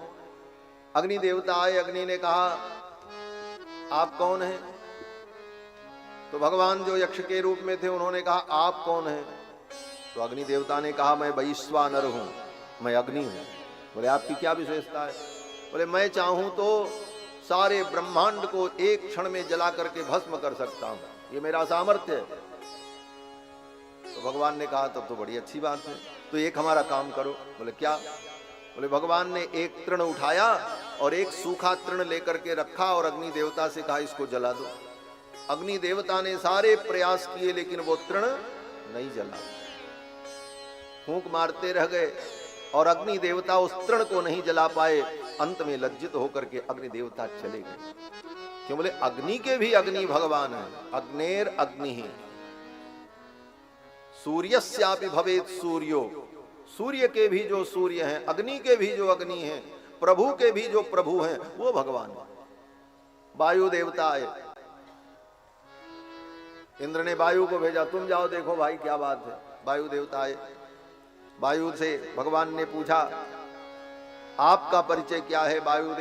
अग्नि देवता आए, अग्नि ने कहा आप कौन हैं? तो भगवान जो यक्ष के रूप में थे उन्होंने कहा आप कौन हैं? तो अग्नि देवता ने कहा मैं वैश्वानर हूं, मैं अग्नि हूं। बोले आपकी क्या विशेषता है? बोले मैं चाहूं तो सारे ब्रह्मांड को एक क्षण में जला करके भस्म कर सकता हूं, ये मेरा सामर्थ्य है। तो भगवान ने कहा तब तो बड़ी अच्छी बात है, तो एक हमारा काम करो। बोले क्या? बोले भगवान ने एक तृण उठाया और एक सूखा तृण लेकर के रखा और अग्नि देवता से कहा इसको जला दो। अग्नि देवता ने सारे प्रयास किए लेकिन वो तृण नहीं जला, फूंक मारते रह गए और अग्नि देवता उस तृण को नहीं जला पाए। अंत में लज्जित होकर के अग्नि देवता चले गए। क्यों? बोले अग्नि के भी अग्नि भगवान है। अग्नेर अग्नि ही सूर्यस्यापि भवेत् सूर्यो, सूर्य के भी जो सूर्य हैं, अग्नि के भी जो अग्नि हैं, प्रभु के भी जो प्रभु हैं, वो भगवान है। वायु देवता आए, इंद्र ने वायु को भेजा तुम जाओ देखो भाई क्या बात है। वायु देवता आए, वायु से भगवान ने पूछा आपका परिचय क्या है? वायु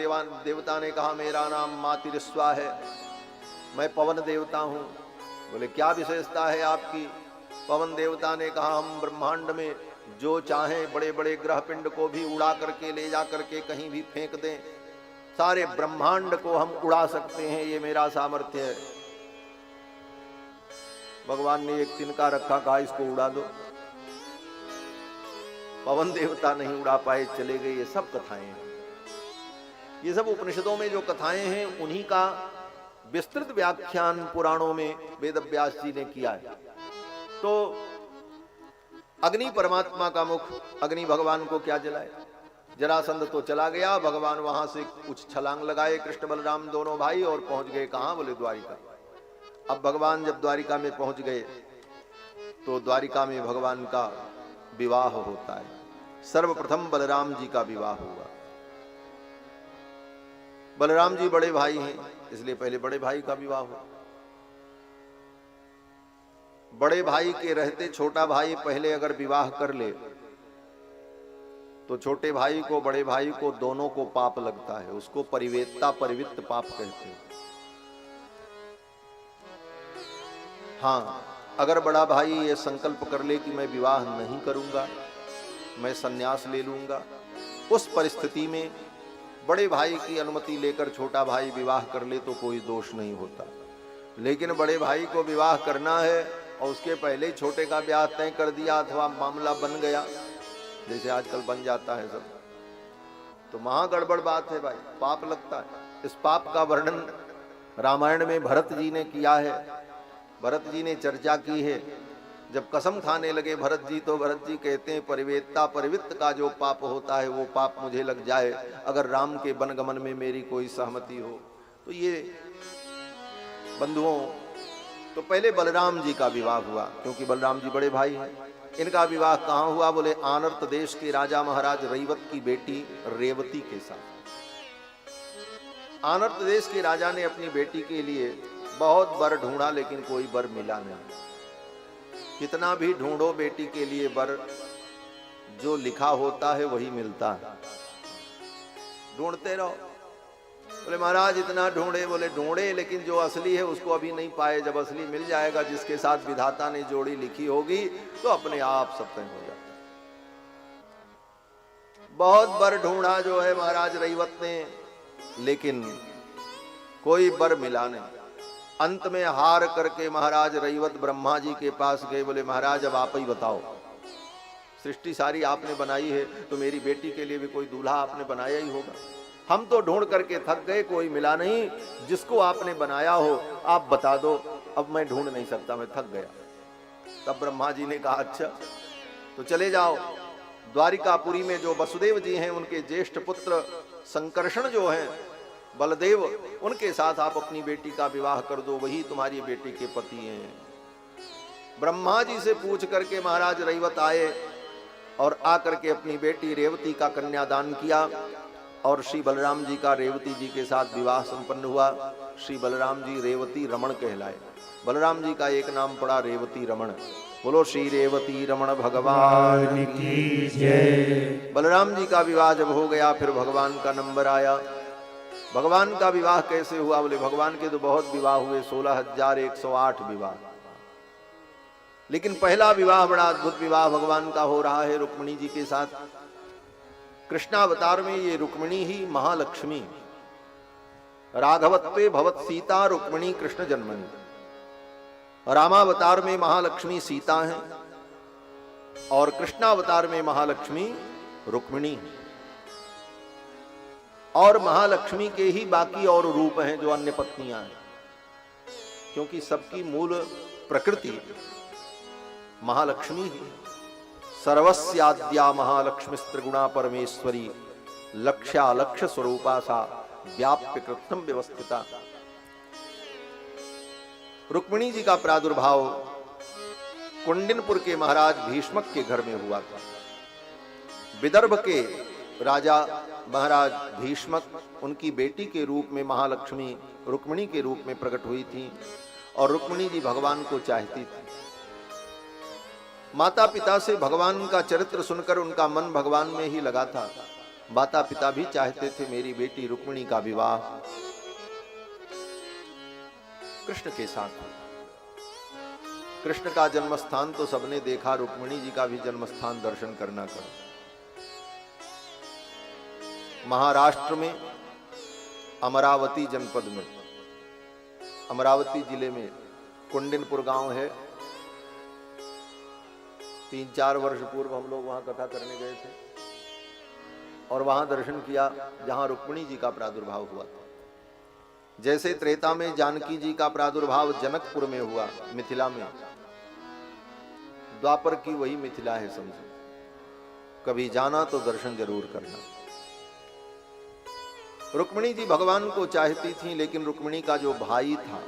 देवता ने कहा मेरा नाम मातिरिस्वा है, मैं पवन देवता हूं। बोले क्या विशेषता है आपकी? पवन देवता ने कहा हम ब्रह्मांड में जो चाहें बड़े बड़े ग्रह पिंड को भी उड़ा करके ले जा करके कहीं भी फेंक दें, सारे ब्रह्मांड को हम उड़ा सकते हैं, ये मेरा सामर्थ्य है। भगवान ने एक तिनका रखा, कहा इसको उड़ा दो। पवन देवता नहीं उड़ा पाए, चले गए। ये सब कथाएं हैं, ये सब उपनिषदों में जो कथाएं हैं उन्हीं का विस्तृत व्याख्यान पुराणों में वेद व्यास जी ने किया है। तो अग्नि परमात्मा का मुख, अग्नि भगवान को क्या जलाए? जरासंध तो चला गया, भगवान वहां से कुछ छलांग लगाए कृष्ण बलराम दोनों भाई और पहुंच गए कहां? बोले द्वारिका। अब भगवान जब द्वारिका में पहुंच गए तो द्वारिका में भगवान का विवाह होता है। सर्वप्रथम बलराम जी का विवाह हुआ। बलराम जी बड़े भाई हैं इसलिए पहले बड़े भाई का विवाह हुआ। बड़े भाई के रहते छोटा भाई पहले अगर विवाह कर ले तो छोटे भाई को बड़े भाई को दोनों को पाप लगता है, उसको परिवेत्ता परिवित्त पाप कहते हैं। हाँ, अगर बड़ा भाई ये संकल्प कर ले कि मैं विवाह नहीं करूंगा, मैं संन्यास ले लूंगा, उस परिस्थिति में बड़े भाई की अनुमति लेकर छोटा भाई विवाह कर ले तो कोई दोष नहीं होता। लेकिन बड़े भाई को विवाह करना है और उसके पहले ही छोटे का ब्याह तय कर दिया अथवा मामला बन गया, जैसे आजकल बन जाता है सब, तो महा गड़बड़ बात है भाई, पाप लगता है। इस पाप का वर्णन रामायण में भरत जी ने किया है, भरत जी ने चर्चा की है। जब कसम खाने लगे भरत जी तो भरत जी कहते हैं परिवेत्ता परिवित्त का जो पाप होता है वो पाप मुझे लग जाए अगर राम के वनगमन में मेरी कोई सहमति हो। तो ये बंधुओं, तो पहले बलराम जी का विवाह हुआ, क्योंकि बलराम जी बड़े भाई हैं। इनका विवाह कहाँ हुआ? बोले आनर्त देश के राजा महाराज रैवत की बेटी रेवती के साथ। आनर्त देश के राजा ने अपनी बेटी के लिए बहुत वर ढूंढा लेकिन कोई वर मिला नहीं। कितना भी ढूंढो बेटी के लिए वर, जो लिखा होता है वही मिलता है। ढूंढते रहो। बोले महाराज इतना ढूंढे, बोले ढूंढे लेकिन जो असली है उसको अभी नहीं पाए। जब असली मिल जाएगा जिसके साथ विधाता ने जोड़ी लिखी होगी तो अपने आप सब तय हो जाता। बहुत वर ढूंढा जो है महाराज रैवत ने, लेकिन कोई वर मिला नहीं। अंत में हार करके महाराज रैवत ब्रह्मा जी के पास गए। बोले महाराज अब आप ही बताओ, सृष्टि सारी आपने बनाई है तो मेरी बेटी के लिए भी कोई दूल्हा आपने बनाया ही होगा। हम तो ढूंढ करके थक गए, कोई मिला नहीं। जिसको आपने बनाया हो आप बता दो, अब मैं ढूंढ नहीं सकता, मैं थक गया। तब ब्रह्मा जी ने कहा अच्छा तो चले जाओ, द्वारिकापुरी में जो वसुदेव जी हैं उनके ज्येष्ठ पुत्र संकर्षण जो हैं बलदेव, उनके साथ आप अपनी बेटी का विवाह कर दो, वही तुम्हारी बेटी के पति हैं। ब्रह्मा जी से पूछ करके महाराज रैवत आए और आकर के अपनी बेटी रेवती का कन्यादान किया और श्री बलराम जी का रेवती जी के साथ विवाह संपन्न हुआ। श्री बलराम जी रेवती रमण कहलाए। बलराम जी का एक नाम पड़ा रेवती रमण। बोलो श्री रेवती रमण भगवान की जय। बलराम जी का विवाह जब हो गया फिर भगवान का नंबर आया। भगवान का विवाह कैसे हुआ? बोले भगवान के तो बहुत विवाह हुए, 16,108 विवाह, लेकिन पहला विवाह बड़ा अद्भुत विवाह भगवान का हो रहा है रुक्मिणी जी के साथ। कृष्णावतार में ये रुक्मिणी ही महालक्ष्मी, राघवत्वे भवत सीता रुक्मिणी कृष्ण जन्मनि। रामावतार में महालक्ष्मी सीता है और कृष्णावतार में महालक्ष्मी रुक्मिणी है। और महालक्ष्मी के ही बाकी और रूप हैं जो अन्य पत्नियां हैं, क्योंकि सबकी मूल प्रकृति महालक्ष्मी ही। सर्वस्याद्या महालक्ष्मी त्रिगुणा परमेश्वरी, लक्ष्या लक्ष्य स्वरूपा सा व्याप्य कृत्म व्यवस्थिता। रुक्मिणी जी का प्रादुर्भाव कुंडिनपुर के महाराज भीष्मक के घर में हुआ था। विदर्भ के राजा महाराज भीष्मक उनकी बेटी के रूप में महालक्ष्मी रुक्मिणी के रूप में प्रकट हुई थी और रुक्मिणी जी भगवान को चाहती थी। माता पिता से भगवान का चरित्र सुनकर उनका मन भगवान में ही लगा था। माता पिता भी चाहते थे मेरी बेटी रुक्मिणी का विवाह कृष्ण के साथ। कृष्ण का जन्मस्थान तो सबने देखा, रुक्मिणी जी का भी जन्मस्थान दर्शन करना करो। महाराष्ट्र में अमरावती जनपद में, अमरावती जिले में कुंडिनपुर गांव है। 3-4 वर्ष पूर्व हम लोग वहां कथा करने गए थे और वहां दर्शन किया जहां रुक्मिणी जी का प्रादुर्भाव हुआ था। जैसे त्रेता में जानकी जी का प्रादुर्भाव जनकपुर में हुआ मिथिला में, द्वापर की वही मिथिला है समझो। कभी जाना तो दर्शन जरूर करना। रुक्मिणी जी भगवान को चाहती थी, लेकिन रुक्मिणी का जो भाई था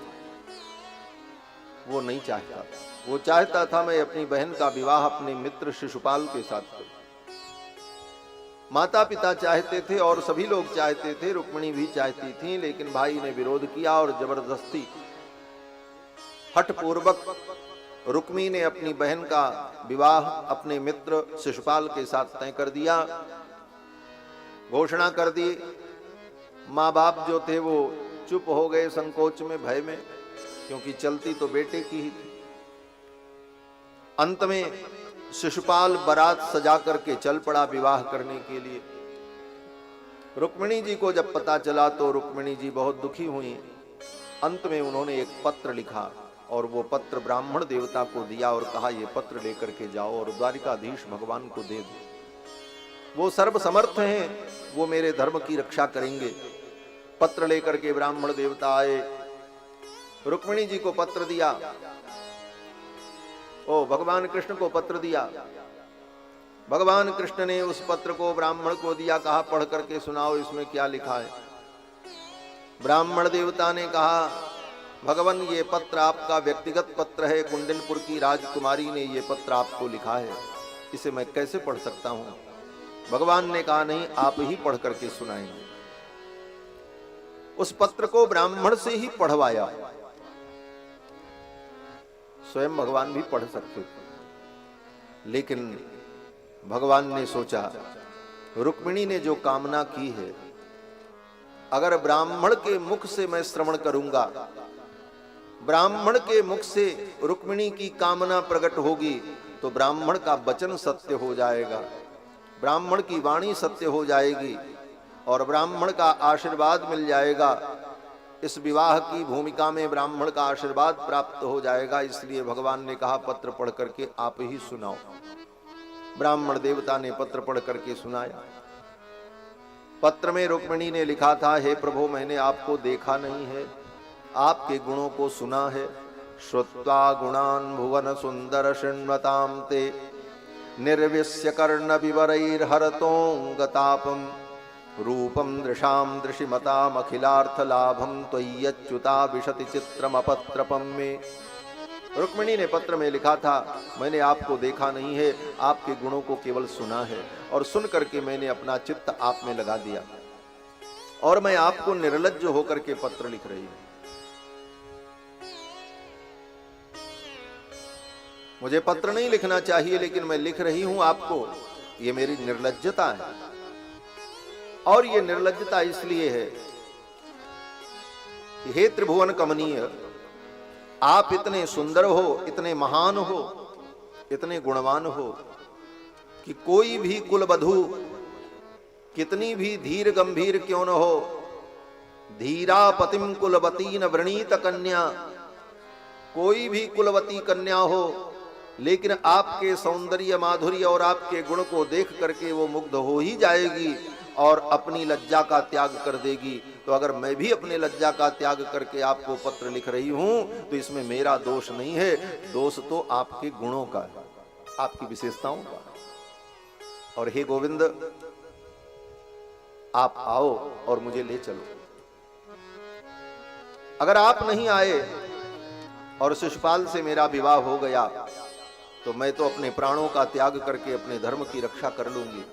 वो नहीं चाहता था। वो चाहता था मैं अपनी बहन का विवाह अपने मित्र शिशुपाल के साथ करूं। माता पिता चाहते थे और सभी लोग चाहते थे, रुक्मिणी भी चाहती थी, लेकिन भाई ने विरोध किया और जबरदस्ती हठपूर्वक रुक्मी ने अपनी बहन का विवाह अपने मित्र शिशुपाल के साथ तय कर दिया, घोषणा कर दी। माँ बाप जो थे वो चुप हो गए संकोच में, भय में, क्योंकि चलती तो बेटे की ही थी। अंत में शिशुपाल बारात सजा करके चल पड़ा विवाह करने के लिए। रुक्मिणी जी को जब पता चला तो रुक्मिणी जी बहुत दुखी हुई। अंत में उन्होंने एक पत्र लिखा और वो पत्र ब्राह्मण देवता को दिया और कहा ये पत्र लेकर के जाओ और द्वारिकाधीश भगवान को दे दो। वो सर्वसमर्थ हैं, वो मेरे धर्म की रक्षा करेंगे। पत्र लेकर के ब्राह्मण देवता आए, रुक्मिणी जी को पत्र दिया, ओ भगवान कृष्ण को पत्र दिया। भगवान कृष्ण ने उस पत्र को ब्राह्मण को दिया, कहा पढ़ करके सुनाओ इसमें क्या लिखा है। ब्राह्मण देवता ने कहा भगवान ये पत्र आपका व्यक्तिगत पत्र है, कुंडनपुर की राजकुमारी ने ये पत्र आपको लिखा है, इसे मैं कैसे पढ़ सकता हूं। भगवान ने कहा नहीं, आप ही पढ़ करके सुनाएंगे। उस पत्र को ब्राह्मण से ही पढ़वाया। स्वयं भगवान भी पढ़ सकते थे, लेकिन भगवान ने सोचा रुक्मिणी ने जो कामना की है, अगर ब्राह्मण के मुख से मैं श्रवण करूंगा, ब्राह्मण के मुख से रुक्मिणी की कामना प्रकट होगी तो ब्राह्मण का वचन सत्य हो जाएगा, ब्राह्मण की वाणी सत्य हो जाएगी और ब्राह्मण का आशीर्वाद मिल जाएगा। इस विवाह की भूमिका में ब्राह्मण का आशीर्वाद प्राप्त हो जाएगा। इसलिए भगवान ने कहा पत्र पढ़ करके आप ही सुनाओ। ब्राह्मण देवता ने पत्र पढ़ करके सुनाया। पत्र में रुक्मिणी ने लिखा था, हे प्रभु मैंने आपको देखा नहीं है, आपके गुणों को सुना है। श्रुत्वा गुणान भुवन सुंदर शृण्वताम ते निर्विश्य कर्ण विवरैर्हरतोंगतापम रूपम दृशाम दृशिमताम अखिलार्थ लाभम त्वय्यच्युता विशति चित्रम अपत्रपम में। रुक्मिणी ने पत्र में लिखा था, मैंने आपको देखा नहीं है, आपके गुणों को केवल सुना है और सुन करके मैंने अपना चित्त आप में लगा दिया और मैं आपको निर्लज्ज होकर के पत्र लिख रही हूं। मुझे पत्र नहीं लिखना चाहिए लेकिन मैं लिख रही हूं आपको, ये मेरी निर्लज्जता है। और ये निर्लज्जता इसलिए है कि हे त्रिभुवन कमनीय, आप इतने सुंदर हो, इतने महान हो, इतने गुणवान हो कि कोई भी कुलवधू कितनी भी धीर गंभीर क्यों न हो, धीरा पतिम कुलवती न वृणीत कन्या, कोई भी कुलवती कन्या हो लेकिन आपके सौंदर्य माधुर्य और आपके गुण को देख करके वो मुग्ध हो ही जाएगी और अपनी लज्जा का त्याग कर देगी। तो अगर मैं भी अपने लज्जा का त्याग करके आपको पत्र लिख रही हूं तो इसमें मेरा दोष नहीं है, दोष तो आपके गुणों का है, आपकी विशेषताओं का। और हे गोविंद, आप आओ और मुझे ले चलो। अगर आप नहीं आए और शिशुपाल से मेरा विवाह हो गया तो मैं तो अपने प्राणों का त्याग करके अपने धर्म की रक्षा कर लूंगी,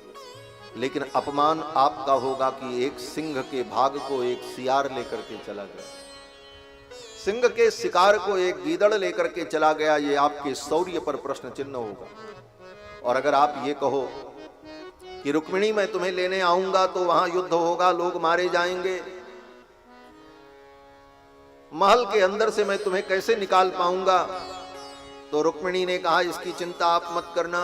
लेकिन अपमान आपका होगा कि एक सिंह के भाग को एक सियार लेकर के चला गया, सिंह के शिकार को एक गीदड़ लेकर के चला गया। ये आपके शौर्य पर प्रश्न चिन्ह होगा। और अगर आप ये कहो कि रुक्मिणी मैं तुम्हें लेने आऊंगा तो वहां युद्ध होगा, लोग मारे जाएंगे, महल के अंदर से मैं तुम्हें कैसे निकाल पाऊंगा, तो रुक्मिणी ने कहा इसकी चिंता आप मत करना,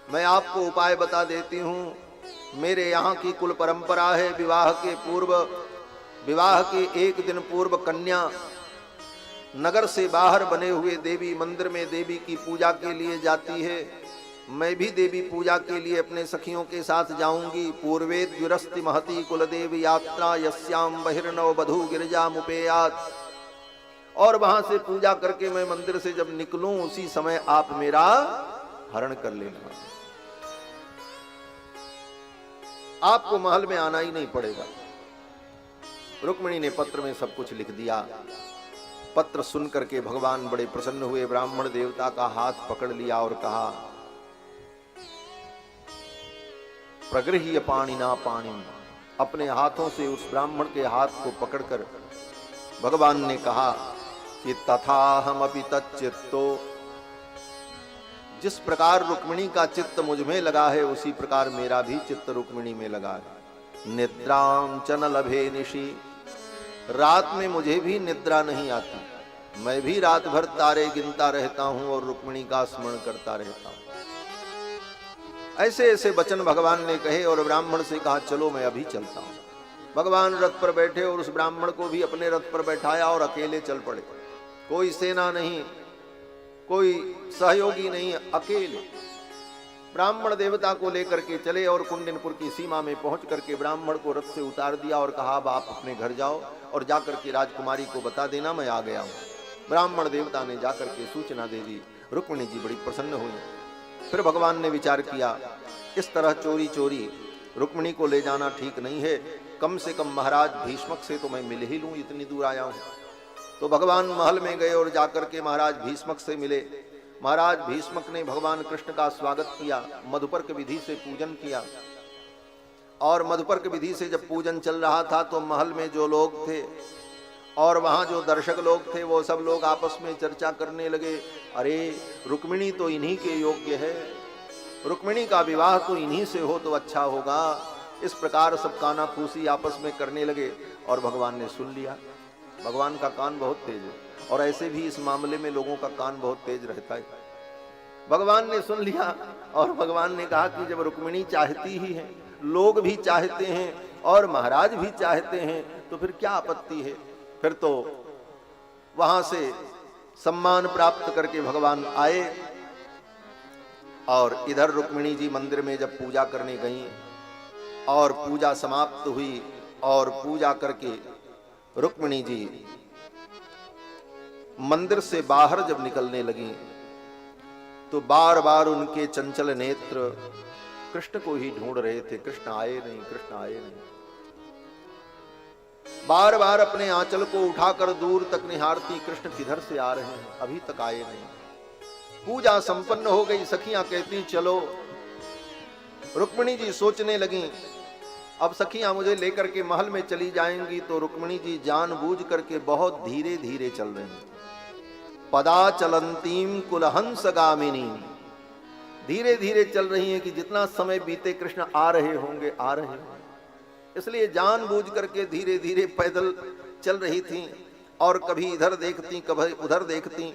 मैं आपको उपाय बता देती हूं। मेरे यहाँ की कुल परंपरा है, विवाह के एक दिन पूर्व कन्या नगर से बाहर बने हुए देवी मंदिर में देवी की पूजा के लिए जाती है। मैं भी देवी पूजा के लिए अपने सखियों के साथ जाऊंगी। पूर्वेद जुरस्ति महती कुलदेव यात्रा यस्याम बहिर्नव बधू गिरजा मुपेयात। और वहां से पूजा करके मैं मंदिर से जब निकलूं उसी समय आप मेरा हरण कर लेना, आपको महल में आना ही नहीं पड़ेगा। रुक्मिणी ने पत्र में सब कुछ लिख दिया। पत्र सुन करके भगवान बड़े प्रसन्न हुए, ब्राह्मण देवता का हाथ पकड़ लिया और कहा प्रगृह्य पाणिना पाणिम। अपने हाथों से उस ब्राह्मण के हाथ को पकड़कर भगवान ने कहा कि तथाहमपि तच्चित्तो जिस प्रकार रुक्मिणी का चित्त मुझ में लगा है उसी प्रकार मेरा भी चित्त रुक्मिणी में लगा है। निद्राम च न लभे निशि, रात में मुझे भी निद्रा नहीं आती, मैं भी रात भर तारे गिनता रहता हूं और रुक्मिणी का स्मरण करता रहता हूं। ऐसे ऐसे वचन भगवान ने कहे और ब्राह्मण से कहा चलो मैं अभी चलता हूं। भगवान रथ पर बैठे और उस ब्राह्मण को भी अपने रथ पर बैठाया और अकेले चल पड़े। कोई सेना नहीं, कोई सहयोगी नहीं, अकेले ब्राह्मण देवता को लेकर के चले और कुंडिनपुर की सीमा में पहुंच करके ब्राह्मण को रथ से उतार दिया और कहा अब आप अपने घर जाओ और जाकर के राजकुमारी को बता देना मैं आ गया हूं। ब्राह्मण देवता ने जाकर के सूचना दे दी। रुक्मिणी जी बड़ी प्रसन्न हुई। फिर भगवान ने विचार किया इस तरह चोरी चोरी रुक्मिणी को ले जाना ठीक नहीं है, कम से कम महाराज भीष्मक से तो मैं मिल ही लूं, इतनी दूर आया हूं। तो भगवान महल में गए और जाकर के महाराज भीष्मक से मिले। महाराज भीष्मक ने भगवान कृष्ण का स्वागत किया, मधुपर्क विधि से पूजन किया। और मधुपर्क विधि से जब पूजन चल रहा था तो महल में जो लोग थे और वहां जो दर्शक लोग थे वो सब लोग आपस में चर्चा करने लगे, अरे रुक्मिणी तो इन्हीं के योग्य है, रुक्मिणी का विवाह तो इन्हीं से हो तो अच्छा होगा। इस प्रकार सब कानाफूसी आपस में करने लगे और भगवान ने सुन लिया। भगवान का कान बहुत तेज है और ऐसे भी इस मामले में लोगों का कान बहुत तेज रहता है। भगवान ने सुन लिया और भगवान ने कहा कि जब रुक्मिणी चाहती ही है, लोग भी चाहते हैं और महाराज भी चाहते हैं तो फिर क्या आपत्ति है। फिर तो वहां से सम्मान प्राप्त करके भगवान आए और इधर रुक्मिणी जी मंदिर में जब पूजा करने गई और पूजा समाप्त हुई और पूजा करके रुक्मिणी जी मंदिर से बाहर जब निकलने लगी तो बार बार उनके चंचल नेत्र कृष्ण को ही ढूंढ रहे थे। कृष्ण आए नहीं, कृष्ण आए नहीं। बार बार अपने आंचल को उठाकर दूर तक निहारती, कृष्ण किधर से आ रहे हैं, अभी तक आए नहीं। पूजा संपन्न हो गई। सखियां कहती चलो। रुक्मिणी जी सोचने लगी अब सखियां मुझे लेकर के महल में चली जाएंगी तो रुक्मिणी जी जानबूझ करके बहुत धीरे धीरे चल रही हैं। पदा चलंतीम कुलहंस गामिनी, धीरे धीरे चल रही हैं कि जितना समय बीते कृष्ण आ रहे होंगे, आ रहे होंगे, इसलिए जानबूझ करके धीरे धीरे पैदल चल रही थी और कभी इधर देखती कभी उधर देखती।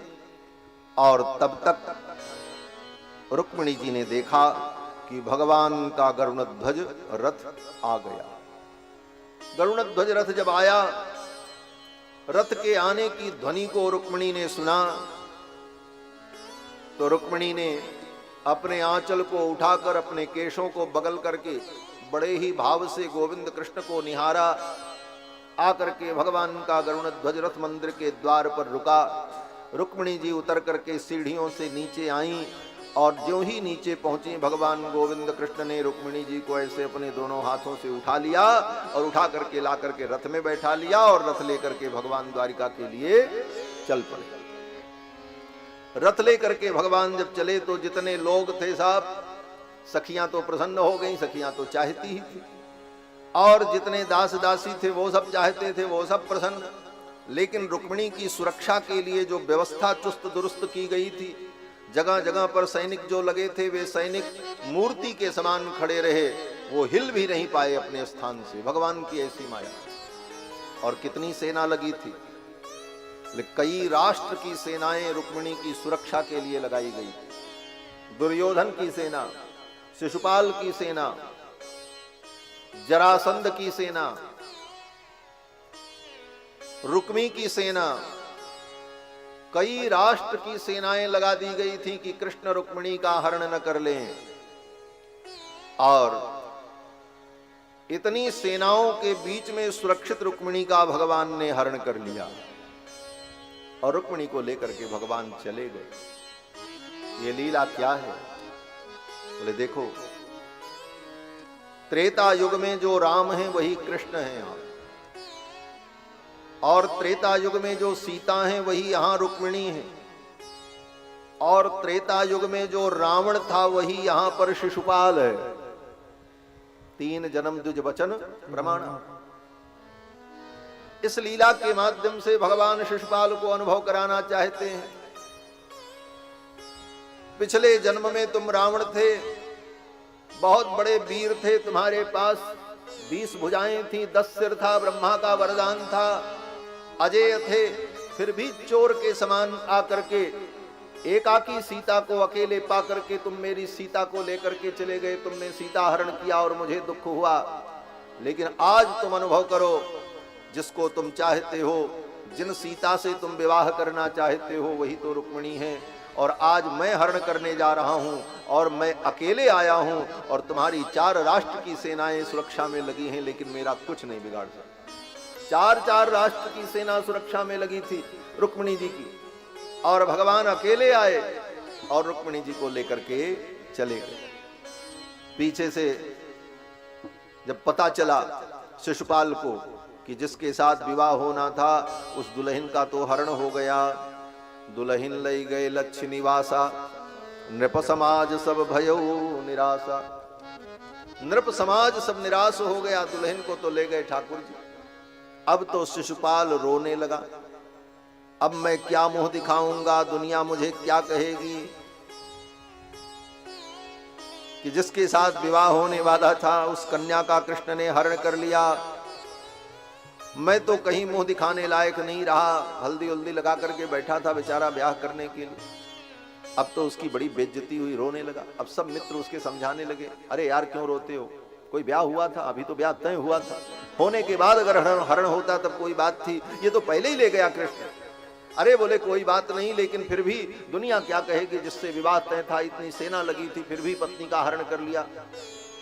और तब तक रुक्मिणी जी ने देखा कि भगवान का गरुणध्वज रथ आ गया। गरुणध्वज रथ जब आया, रथ के आने की ध्वनि को रुक्मिणी ने सुना तो रुक्मिणी ने अपने आंचल को उठाकर अपने केशों को बगल करके बड़े ही भाव से गोविंद कृष्ण को निहारा। आकर के भगवान का गरुणध्वज रथ मंदिर के द्वार पर रुका। रुक्मिणी जी उतर करके सीढ़ियों से नीचे आईं और ज्यों ही नीचे पहुंची भगवान गोविंद कृष्ण ने रुक्मिणी जी को ऐसे अपने दोनों हाथों से उठा लिया और उठा करके ला करके रथ में बैठा लिया और रथ लेकर के भगवान द्वारिका के लिए चल पड़े। रथ लेकर के भगवान जब चले तो जितने लोग थे साहब, सखियां तो प्रसन्न हो गई, सखियां तो चाहती ही थी और जितने दास दासी थे वो सब चाहते थे, वो सब प्रसन्न। लेकिन रुक्मिणी की सुरक्षा के लिए जो व्यवस्था चुस्त दुरुस्त की गई थी, जगह जगह पर सैनिक जो लगे थे वे सैनिक मूर्ति के समान खड़े रहे, वो हिल भी नहीं पाए अपने स्थान से। भगवान की ऐसी माया। और कितनी सेना लगी थी, कई राष्ट्र की सेनाएं रुक्मिणी की सुरक्षा के लिए लगाई गई। दुर्योधन की सेना, शिशुपाल की सेना, जरासंध की सेना, रुक्मी की सेना, कई राष्ट्र की सेनाएं लगा दी गई थी कि कृष्ण रुक्मिणी का हरण न कर लें। और इतनी सेनाओं के बीच में सुरक्षित रुक्मिणी का भगवान ने हरण कर लिया और रुक्मिणी को लेकर के भगवान चले गए। ये लीला क्या है? बोले देखो, त्रेता युग में जो राम है वही कृष्ण है यहाँ, और त्रेता युग में जो सीता है वही यहां रुक्मिणी है, और त्रेता युग में जो रावण था वही यहां पर शिशुपाल है। 3 जन्म द्विज वचन प्रमाण। इस लीला के माध्यम से भगवान शिशुपाल को अनुभव कराना चाहते हैं पिछले जन्म में तुम रावण थे, बहुत बड़े वीर थे, तुम्हारे पास 20 भुजाएं थी, 10 सिर था, ब्रह्मा का वरदान था, अजेय थे, फिर भी चोर के समान आकर के एकाकी सीता को अकेले पा करके तुम मेरी सीता को लेकर के चले गए। तुमने सीता हरण किया और मुझे दुख हुआ, लेकिन आज तुम अनुभव करो, जिसको तुम चाहते हो, जिन सीता से तुम विवाह करना चाहते हो, वही तो रुक्मिणी है। और आज मैं हरण करने जा रहा हूं और मैं अकेले आया हूं और तुम्हारी 4 राष्ट्र की सेनाएं सुरक्षा में लगी हैं, लेकिन मेरा कुछ नहीं बिगाड़ सकता। 4 राष्ट्र की सेना सुरक्षा में लगी थी रुक्मिणी जी की, और भगवान अकेले आए और रुक्मिणी जी को लेकर के चले गए। पीछे से जब पता चला शिशुपाल को कि जिसके साथ विवाह होना था उस दुल्हन का तो हरण हो गया, दुल्हन लई गए लक्ष्य निवासा, नृप समाज सब भयो निराशा। नृप समाज सब निराश हो गया, दुल्हन को तो ले गए ठाकुर जी। अब तो शिशुपाल रोने लगा, अब मैं क्या मुंह दिखाऊंगा, दुनिया मुझे क्या कहेगी कि जिसके साथ विवाह होने वाला था उस कन्या का कृष्ण ने हरण कर लिया। मैं तो कहीं मुंह दिखाने लायक नहीं रहा, हल्दी उल्दी लगा करके बैठा था बेचारा ब्याह करने के लिए, अब तो उसकी बड़ी बेइज्जती हुई, रोने लगा। अब सब मित्र उसके समझाने लगे, अरे यार क्यों रोते हो, कोई ब्याह हुआ था, अभी तो ब्याह तय हुआ था, होने के बाद अगर हरण होता तब कोई बात थी, ये तो पहले ही ले गया कृष्ण। अरे बोले कोई बात नहीं, लेकिन फिर भी दुनिया क्या कहेगी, जिससे विवाह तय था, इतनी सेना लगी थी, फिर भी पत्नी का हरण कर लिया,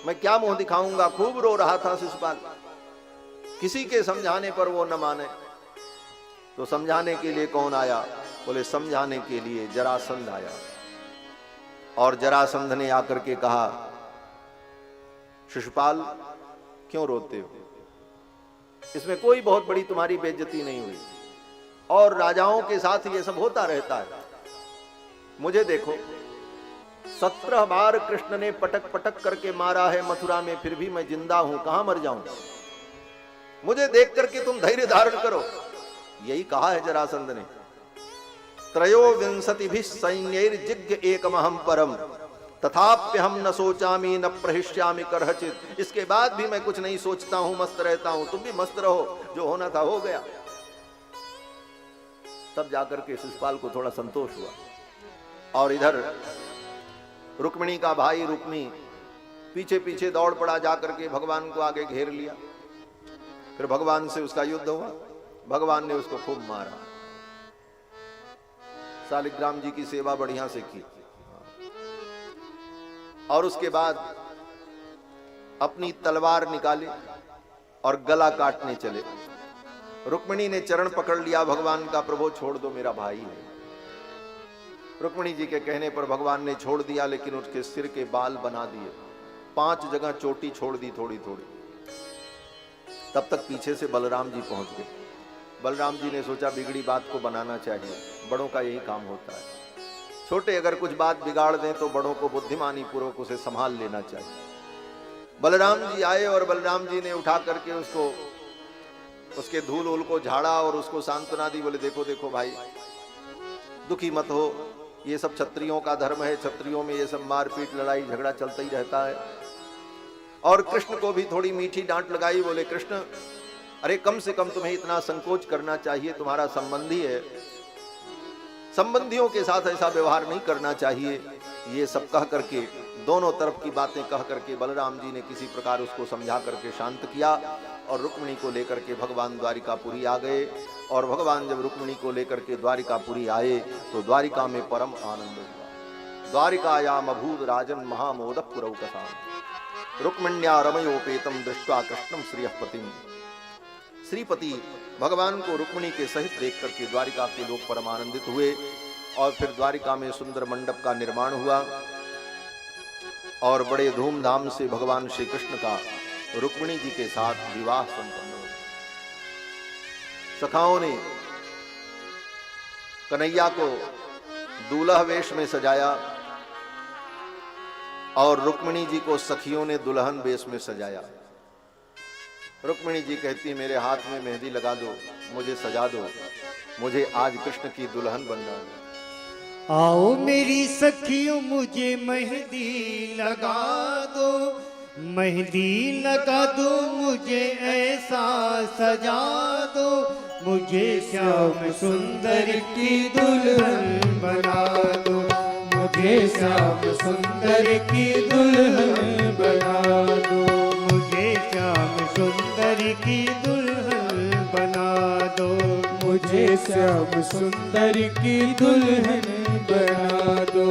मैं क्या मुंह दिखाऊंगा। खूब रो रहा था शिशुपाल, किसी के समझाने पर वो न माने। तो समझाने के लिए कौन आया, बोले समझाने के लिए जरासंध आया। और जरासंध ने आकर के कहा, शिशुपाल क्यों रोते हो, इसमें कोई बहुत बड़ी तुम्हारी बेइज्जती नहीं हुई, और राजाओं के साथ ये सब होता रहता है। मुझे देखो, 17 बार कृष्ण ने पटक पटक करके मारा है मथुरा में, फिर भी मैं जिंदा हूं, कहां मर जाऊं। मुझे देख करके तुम धैर्य धारण करो, यही कहा है जरासंध ने। त्रयोविंशतिभिः सैन्यैर्जिज्ञ एकमहं परम तथाप्यहं न सोचामि न प्रहिष्यामि करहचित। इसके बाद भी मैं कुछ नहीं सोचता हूं, मस्त रहता हूं, तुम भी मस्त रहो, जो होना था हो गया। तब जाकर के शिशुपाल को थोड़ा संतोष हुआ। और इधर रुक्मिणी का भाई रुक्मी पीछे पीछे दौड़ पड़ा, जाकर के भगवान को आगे घेर लिया। फिर भगवान से उसका युद्ध हुआ, भगवान ने उसको खूब मारा। शालिग्राम जी की सेवा बढ़िया से की, और उसके बाद अपनी तलवार निकाली और गला काटने चले। रुक्मिणी ने चरण पकड़ लिया भगवान का, प्रभु छोड़ दो, मेरा भाई है। रुक्मिणी जी के कहने पर भगवान ने छोड़ दिया, लेकिन उसके सिर के बाल बना दिए, 5 जगह चोटी छोड़ दी थोड़ी थोड़ी। तब तक पीछे से बलराम जी पहुंच गए। बलराम जी ने सोचा बिगड़ी बात को बनाना चाहिए, बड़ों का यही काम होता है, छोटे अगर कुछ बात बिगाड़ दें तो बड़ों को बुद्धिमानी पूर्वक उसे संभाल लेना चाहिए। बलराम जी आए और बलराम जी ने उठा करके उसको, उसके धूल उल को झाड़ा और उसको सांत्वना दी। बोले देखो देखो भाई, दुखी मत हो, ये सब क्षत्रियों का धर्म है, क्षत्रियों में ये सब मारपीट लड़ाई झगड़ा चलता ही रहता है। और कृष्ण को भी थोड़ी मीठी डांट लगाई। बोले कृष्ण, अरे कम से कम तुम्हें इतना संकोच करना चाहिए, तुम्हारा संबंधी है, संबंधियों के साथ ऐसा व्यवहार नहीं करना चाहिए। ये सब कह करके, दोनों तरफ की बातें कह करके बलराम जी ने किसी प्रकार उसको समझा करके शांत किया, और रुक्मिणी को लेकर के भगवान द्वारिकापुरी आ गए। और भगवान जब रुक्मिणी को लेकर के द्वारिकापुरी आए तो द्वारिका में परम आनंद हुआ। द्वारिकायाम अभूत राजन महामोद पुरौकसाम रुक्मिण्या रमयोपेतम दृष्ट्वा कृष्णम श्रियःपतिम। श्रीपति भगवान को रुक्मिणी के सहित देख करके द्वारिका के लोग परम आनंदित हुए। और फिर द्वारिका में सुंदर मंडप का निर्माण हुआ और बड़े धूमधाम से भगवान श्री कृष्ण का रुक्मिणी जी के साथ विवाह संपन्न हुआ। सखाओं ने कन्हैया को दूल्हा वेश में सजाया और रुक्मिणी जी को सखियों ने दुल्हन वेश में सजाया। रुक्मिणी जी कहती, मेरे हाथ में मेहंदी लगा दो, मुझे सजा दो, मुझे आज कृष्ण की दुल्हन बनना है। आओ मेरी सखियों मुझे मेहंदी लगा दो, मेहंदी लगा दो मुझे ऐसा सजा दो, मुझे श्याम सुंदर की दुल्हन बना दो, मुझे श्याम सुंदर की दुल्हन बना दो, मुझे श्याम सुंदर की दुल्हन बना दो, मुझे श्याम सुंदर की दुल्हन बना दो।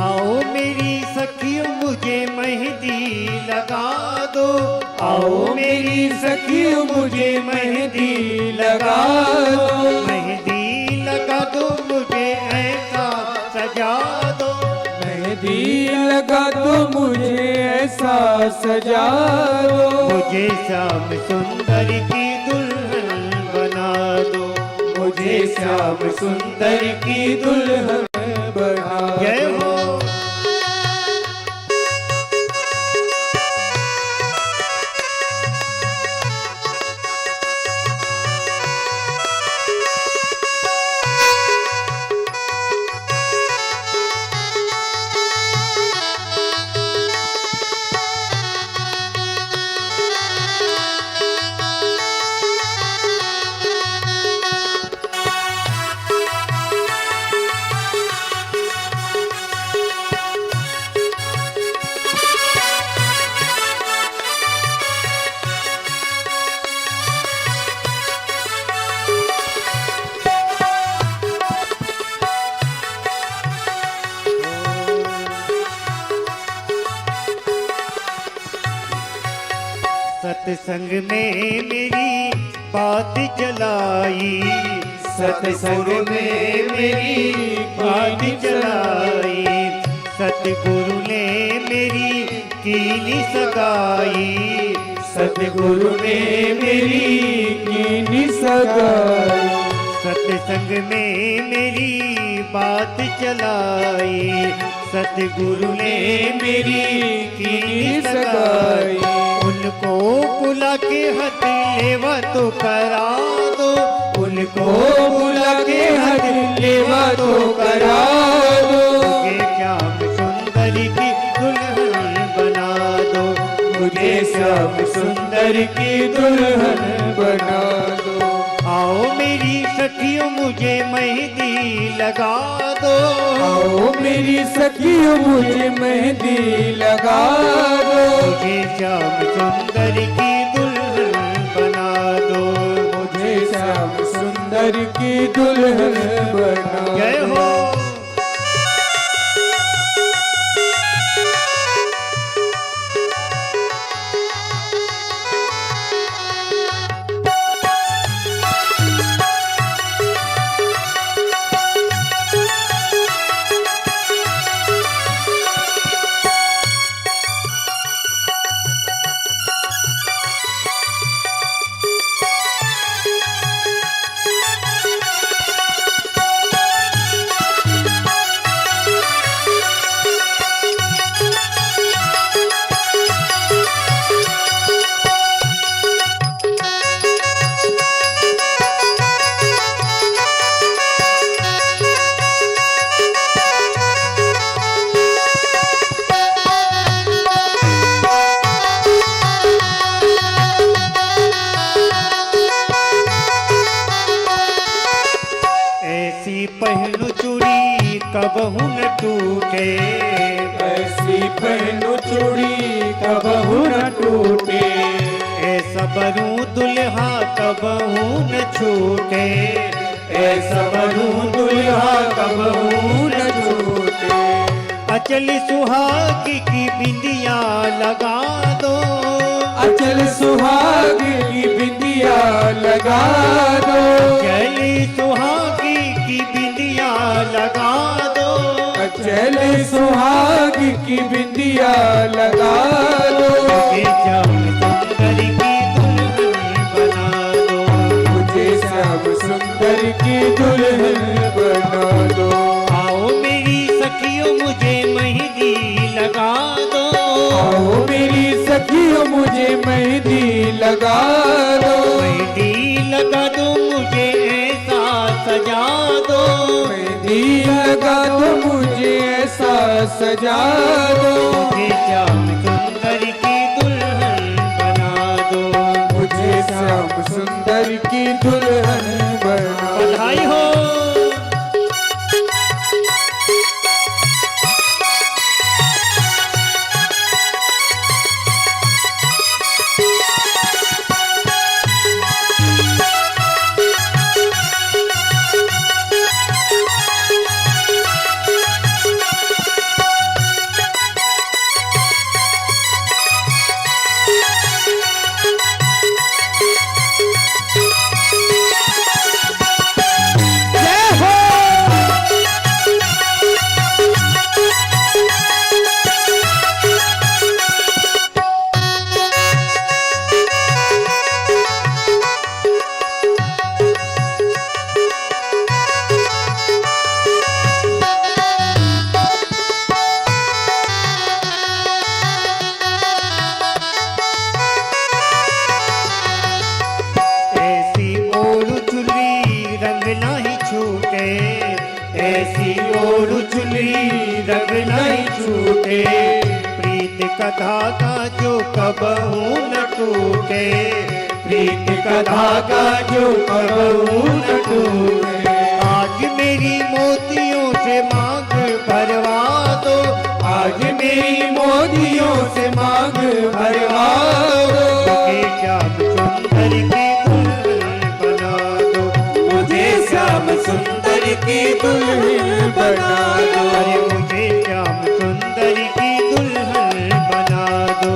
आओ मेरी सखियों मुझे मेहंदी लगा दो, आओ मेरी सखियों मुझे मेहंदी लगा दो, मेहंदी लगा दो मुझे ऐसा सजा दो, मेहंदी लगा दो मुझे ऐसा सजा दो, मुझे श्याम सुंदर की दुल्हन बना दो, मुझे श्याम सुंदर की दुल्हन बना जय दो। हो। सत्संग में मेरी बात चलाई, सत्संग में मेरी बात चलाई, सतगुरु ने मेरी कीनी सगाई, सतगुरु ने मेरी कीनी सगाई, सत्संग में मेरी बात चलाई, सतगुरु ने मेरी कीनी सगाई, उनको बुला के हथ लेवा तो करा दो, उनको बुला के हथ लेवा तो करा दो, मुझे श्याम सुंदर की दुल्हन बना दो, मुझे श्याम सुंदर की दुल्हन बना दो। आओ मेरी सखियों मुझे मेहंदी लगा दो, आओ मेरी सखियों मुझे मेहंदी लगा दो, मुझे श्याम सुंदर की दुल्हन बना दो, मुझे श्याम सुंदर की दुल्हन बना दो। जय हो। पहनु चूड़ी कबहू न टूटे, ऐसी पहनु चूड़ी कबहू न टूटे, ऐसा बनूं दुल्हा कबहू न छूटे, ऐसा बनूं दुल्हा कबहू न छूटे, अचल सुहागी की बिंदिया लगा दो, अचल सुहाग की बिंदिया लगा दो, चली सुहागी की बिंदिया लगा दो, अचल सुहाग की बिंदिया लगा दो, मुझे श्याम सुंदर की दुल्हन बना दो, मुझे श्याम सुंदर की दुल्हन बना दो। आओ मेरी सखियों मुझे मेहंदी लगा दो, आओ मेरी सखियों मुझे मेहंदी लगा दो, मेहंदी लगा दो मुझे ऐसा सजा दो, मेहंदी लगा तो मुझे ऐसा सजा दो, मुझे श्याम सुंदर की दुल्हन बना दो। मुझे श्याम सुंदर की दुल्हन बना दो। बधाई हो। ऐसी ओढ़ चुली रंग नहीं छूटे, ऐसी ओढ़ चुली रंग नहीं छूटे। प्रीत का धागा जो कबहू न टूटे, प्रीत का धागा जो कबहू न टूटे। आज मेरी मोतियों से मांग भरवा दो, आज मेरी मोतियों से मांग भरवा दो। मुझे श्याम सुंदर की दुल्हन बना दो, मुझे श्याम सुंदर की दुल्हन बना दो। अरे मुझे श्याम सुंदर की दुल्हन बना दो,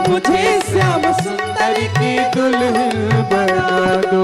मुझे श्याम सुंदर की दुल्हन बना दो।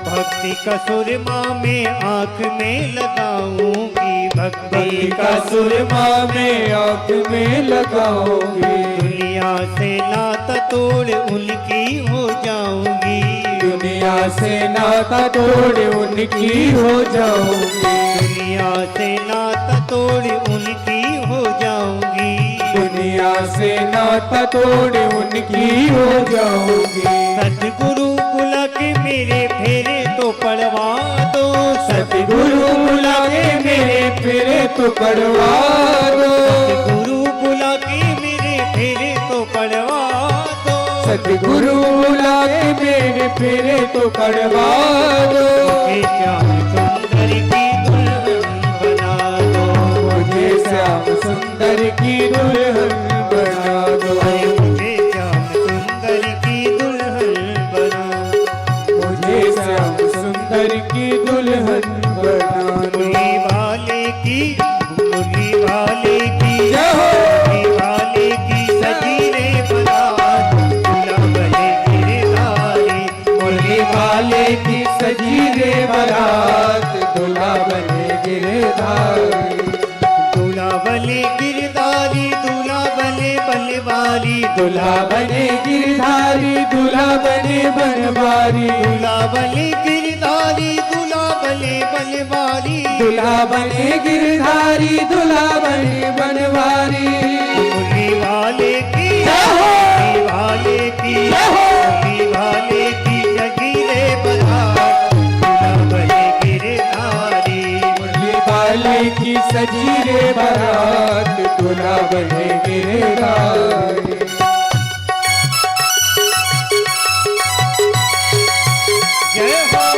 भक्ति का सुरमा में आंख में लगाऊंगी, भक्ति का सुरमा में आंख में लगाओगे, दुनिया से नाता तोड़ उनकी हो जाऊंगी, दुनिया से नाता तोड़ उनकी हो जाओगे, दुनिया से नाता तोड़ उनकी हो जाऊंगी। दुनिया से नाता तोड़ उनकी हो जाओगे। सतगुरु बुला के मेरे फेरे तो पड़वा दो, सतगुरु बुला के मेरे फेरे तो पड़वा दो, सतगुरु बुला के मेरे फेरे तो पड़वा दो। सतगुरु बुला के मेरे फेरे तो पड़वा दो। मुझे श्याम सुंदर की दुल्हन बना दो, मुझे श्याम सुंदर की दुल्हन बना दो, अरे मुझे श्याम सुंदर की दुल्हन बना दो। मुझे श्याम सुंदर की दुल्हन बना दो। मुरली वाले की, मुरली वाले की, जय हो। मुरली वाले की सजी रे बारात, दूल्हा बने गिरधारी। मुरली वाले की सजी रे बारात, दूल्हा बने गिरधारी, दूल्हा बने गिरधारी, दूल्हा बने बलवारी, दूल्हा बने गिरधारी, दूल्हा बने बनवारी, दूल्हा बने गिरधारी, दूल्हा बने बलवारी। दूल्हा बने गिरधारी, दूल्हा बने बनवारी। मुरली वाले की, जय हो। मुरली वाले की, जय हो। मुरली वाले की सजी रे बारात, दूल्हा बने गिरधारी। मुरली वाले की सजी रे बारात, दूल्हा बने गिरधारी। जय हो।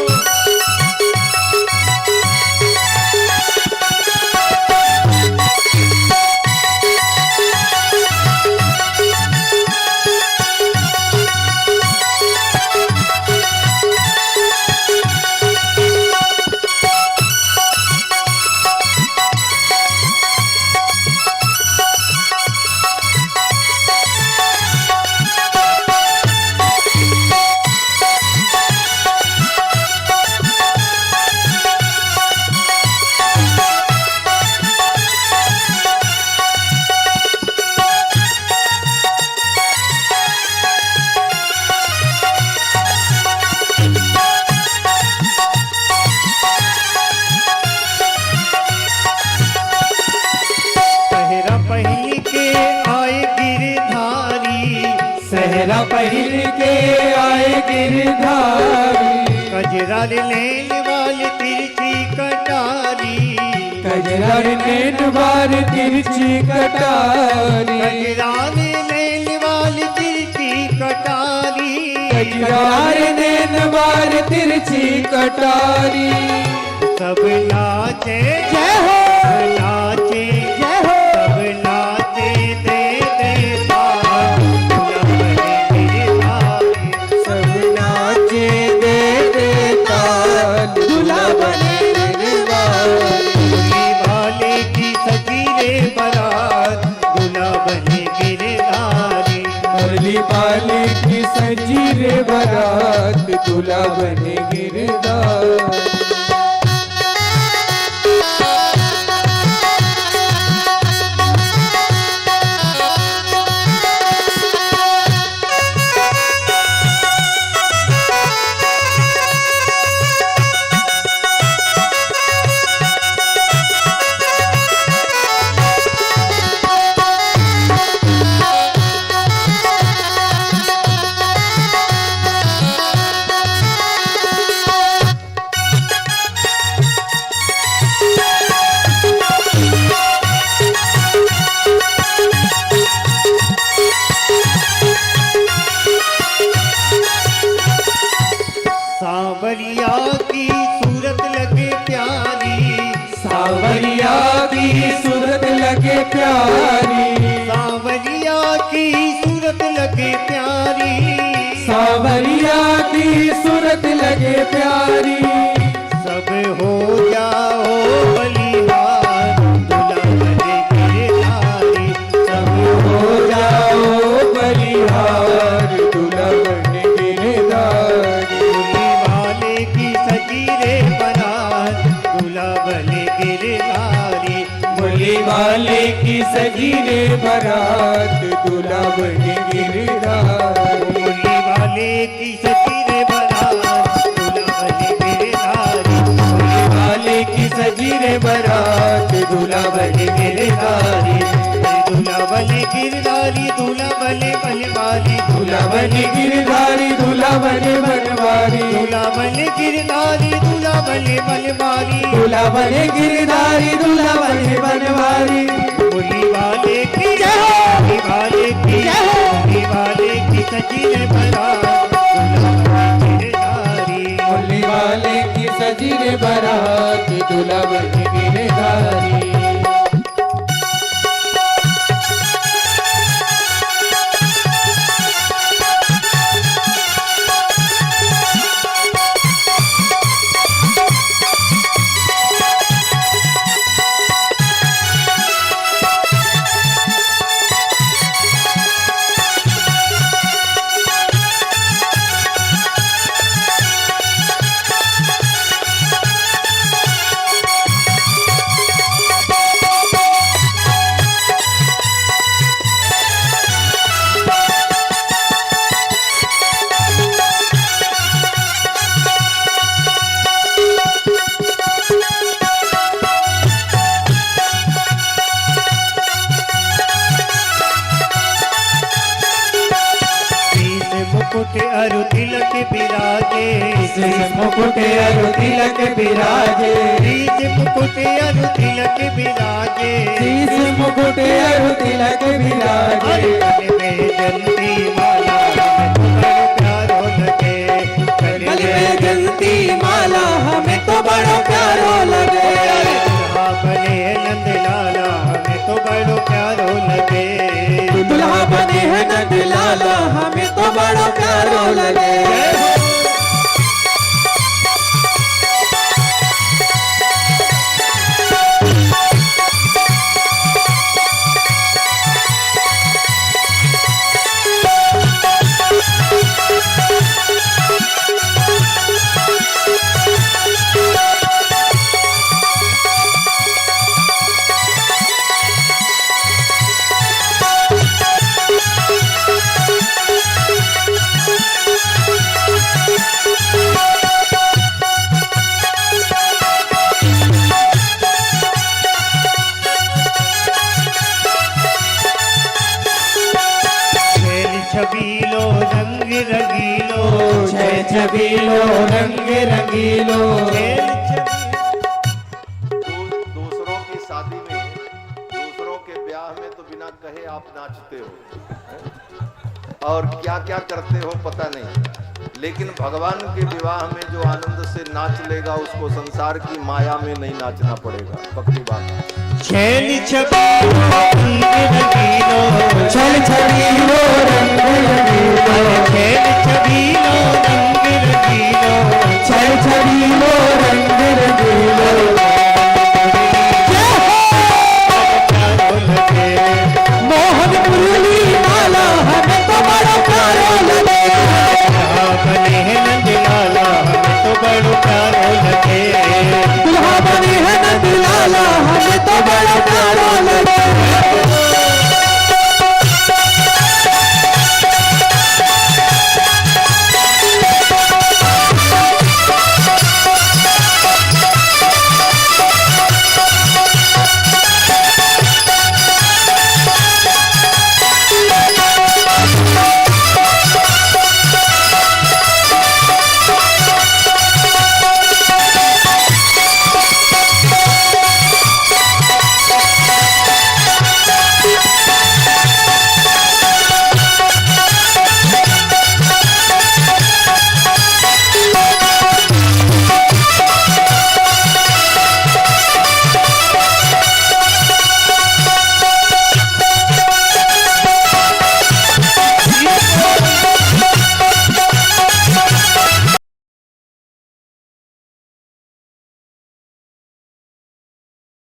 सहरा पहिर के आए गिरधारी, कजरा लेने वाली तिरछी कटारी, कजरारे नैन वाली तिरछी कटारी, कजरारे नैन वाली तिरछी कटारी, कजरारे नैन वाली तिरछी कटारी। सब नाचे जय हो, नाचे जय हो, सब नाचे दे देता सब नाचे दे देता दूल्हा बने गिरधारी। मुरली वाले की सजी रे बारात दूल्हा बने गिरधारी। मुरली वाले की सजी रे बारात दूल्हा बने गिरधारी। सांवरिया की सूरत लगे प्यारी, सांवरिया की सूरत लगे प्यारी, सांवरिया की सूरत लगे प्यारी, सांवरिया की सूरत लगे प्यारी। सब हो जाओ बलिहार दूल्हा बने गिरधारी। सब हो जाओ बलिहार दूल्हा बने गिरधारी। मुरली वाले की सजी रे बारात दूल्हा बने गिरधारी। मुरली वाले की सजी रे बारात दूल्हा बने गिरधारी। मुरली वाले की सजी रे बारात दूल्हा बने गिरधारी। मुरली वाले की सजी रे बारात दूल्हा बने गिरधारी। दूल्हा बने गिरधारी दूल्हा बने बनवारी। दूल्हा बने गिरधारी दूल्हा बने बनवारी। दूल्हा बने गिरधारी दूल्हा बने बनवारी। दूल्हा बने गिरधारी दूल्हा बने बनवारी। मुरली वाले की मुरली वाले की मुरली वाले की सजी रे बारात दूल्हा बने गिरधारी। मुरली वाले की सजी रे बारात दूल्हा बने गिरधारी। मुकुट अरु तिलक बिराजे, मुकुट अरु तिलक बिराजे, शीश मुकुट अरु तिलक बिराजे, शीश मुकुट अरु तिलक बिराजे। गले में जलती माला हमें तो बड़ो प्यारो लगे। गले में जलती माला हमें तो बड़ो प्यारो लगे। दुल्हा बने नंद लाला हमें तो बड़ो प्यारो लगे। दुल्हा बने हैं नंद लाला हमें तो बड़ो प्यारो लगे। छबीलो रंग रंगीलो, छह छबीलो रंग रंगीलो, दूसरों के आप नाचते हो और क्या क्या करते हो पता नहीं, लेकिन भगवान के विवाह में जो आनंद से नाच लेगा उसको संसार की माया में नहीं नाचना पड़ेगा। पक्की बात। छल छबीलो छल छल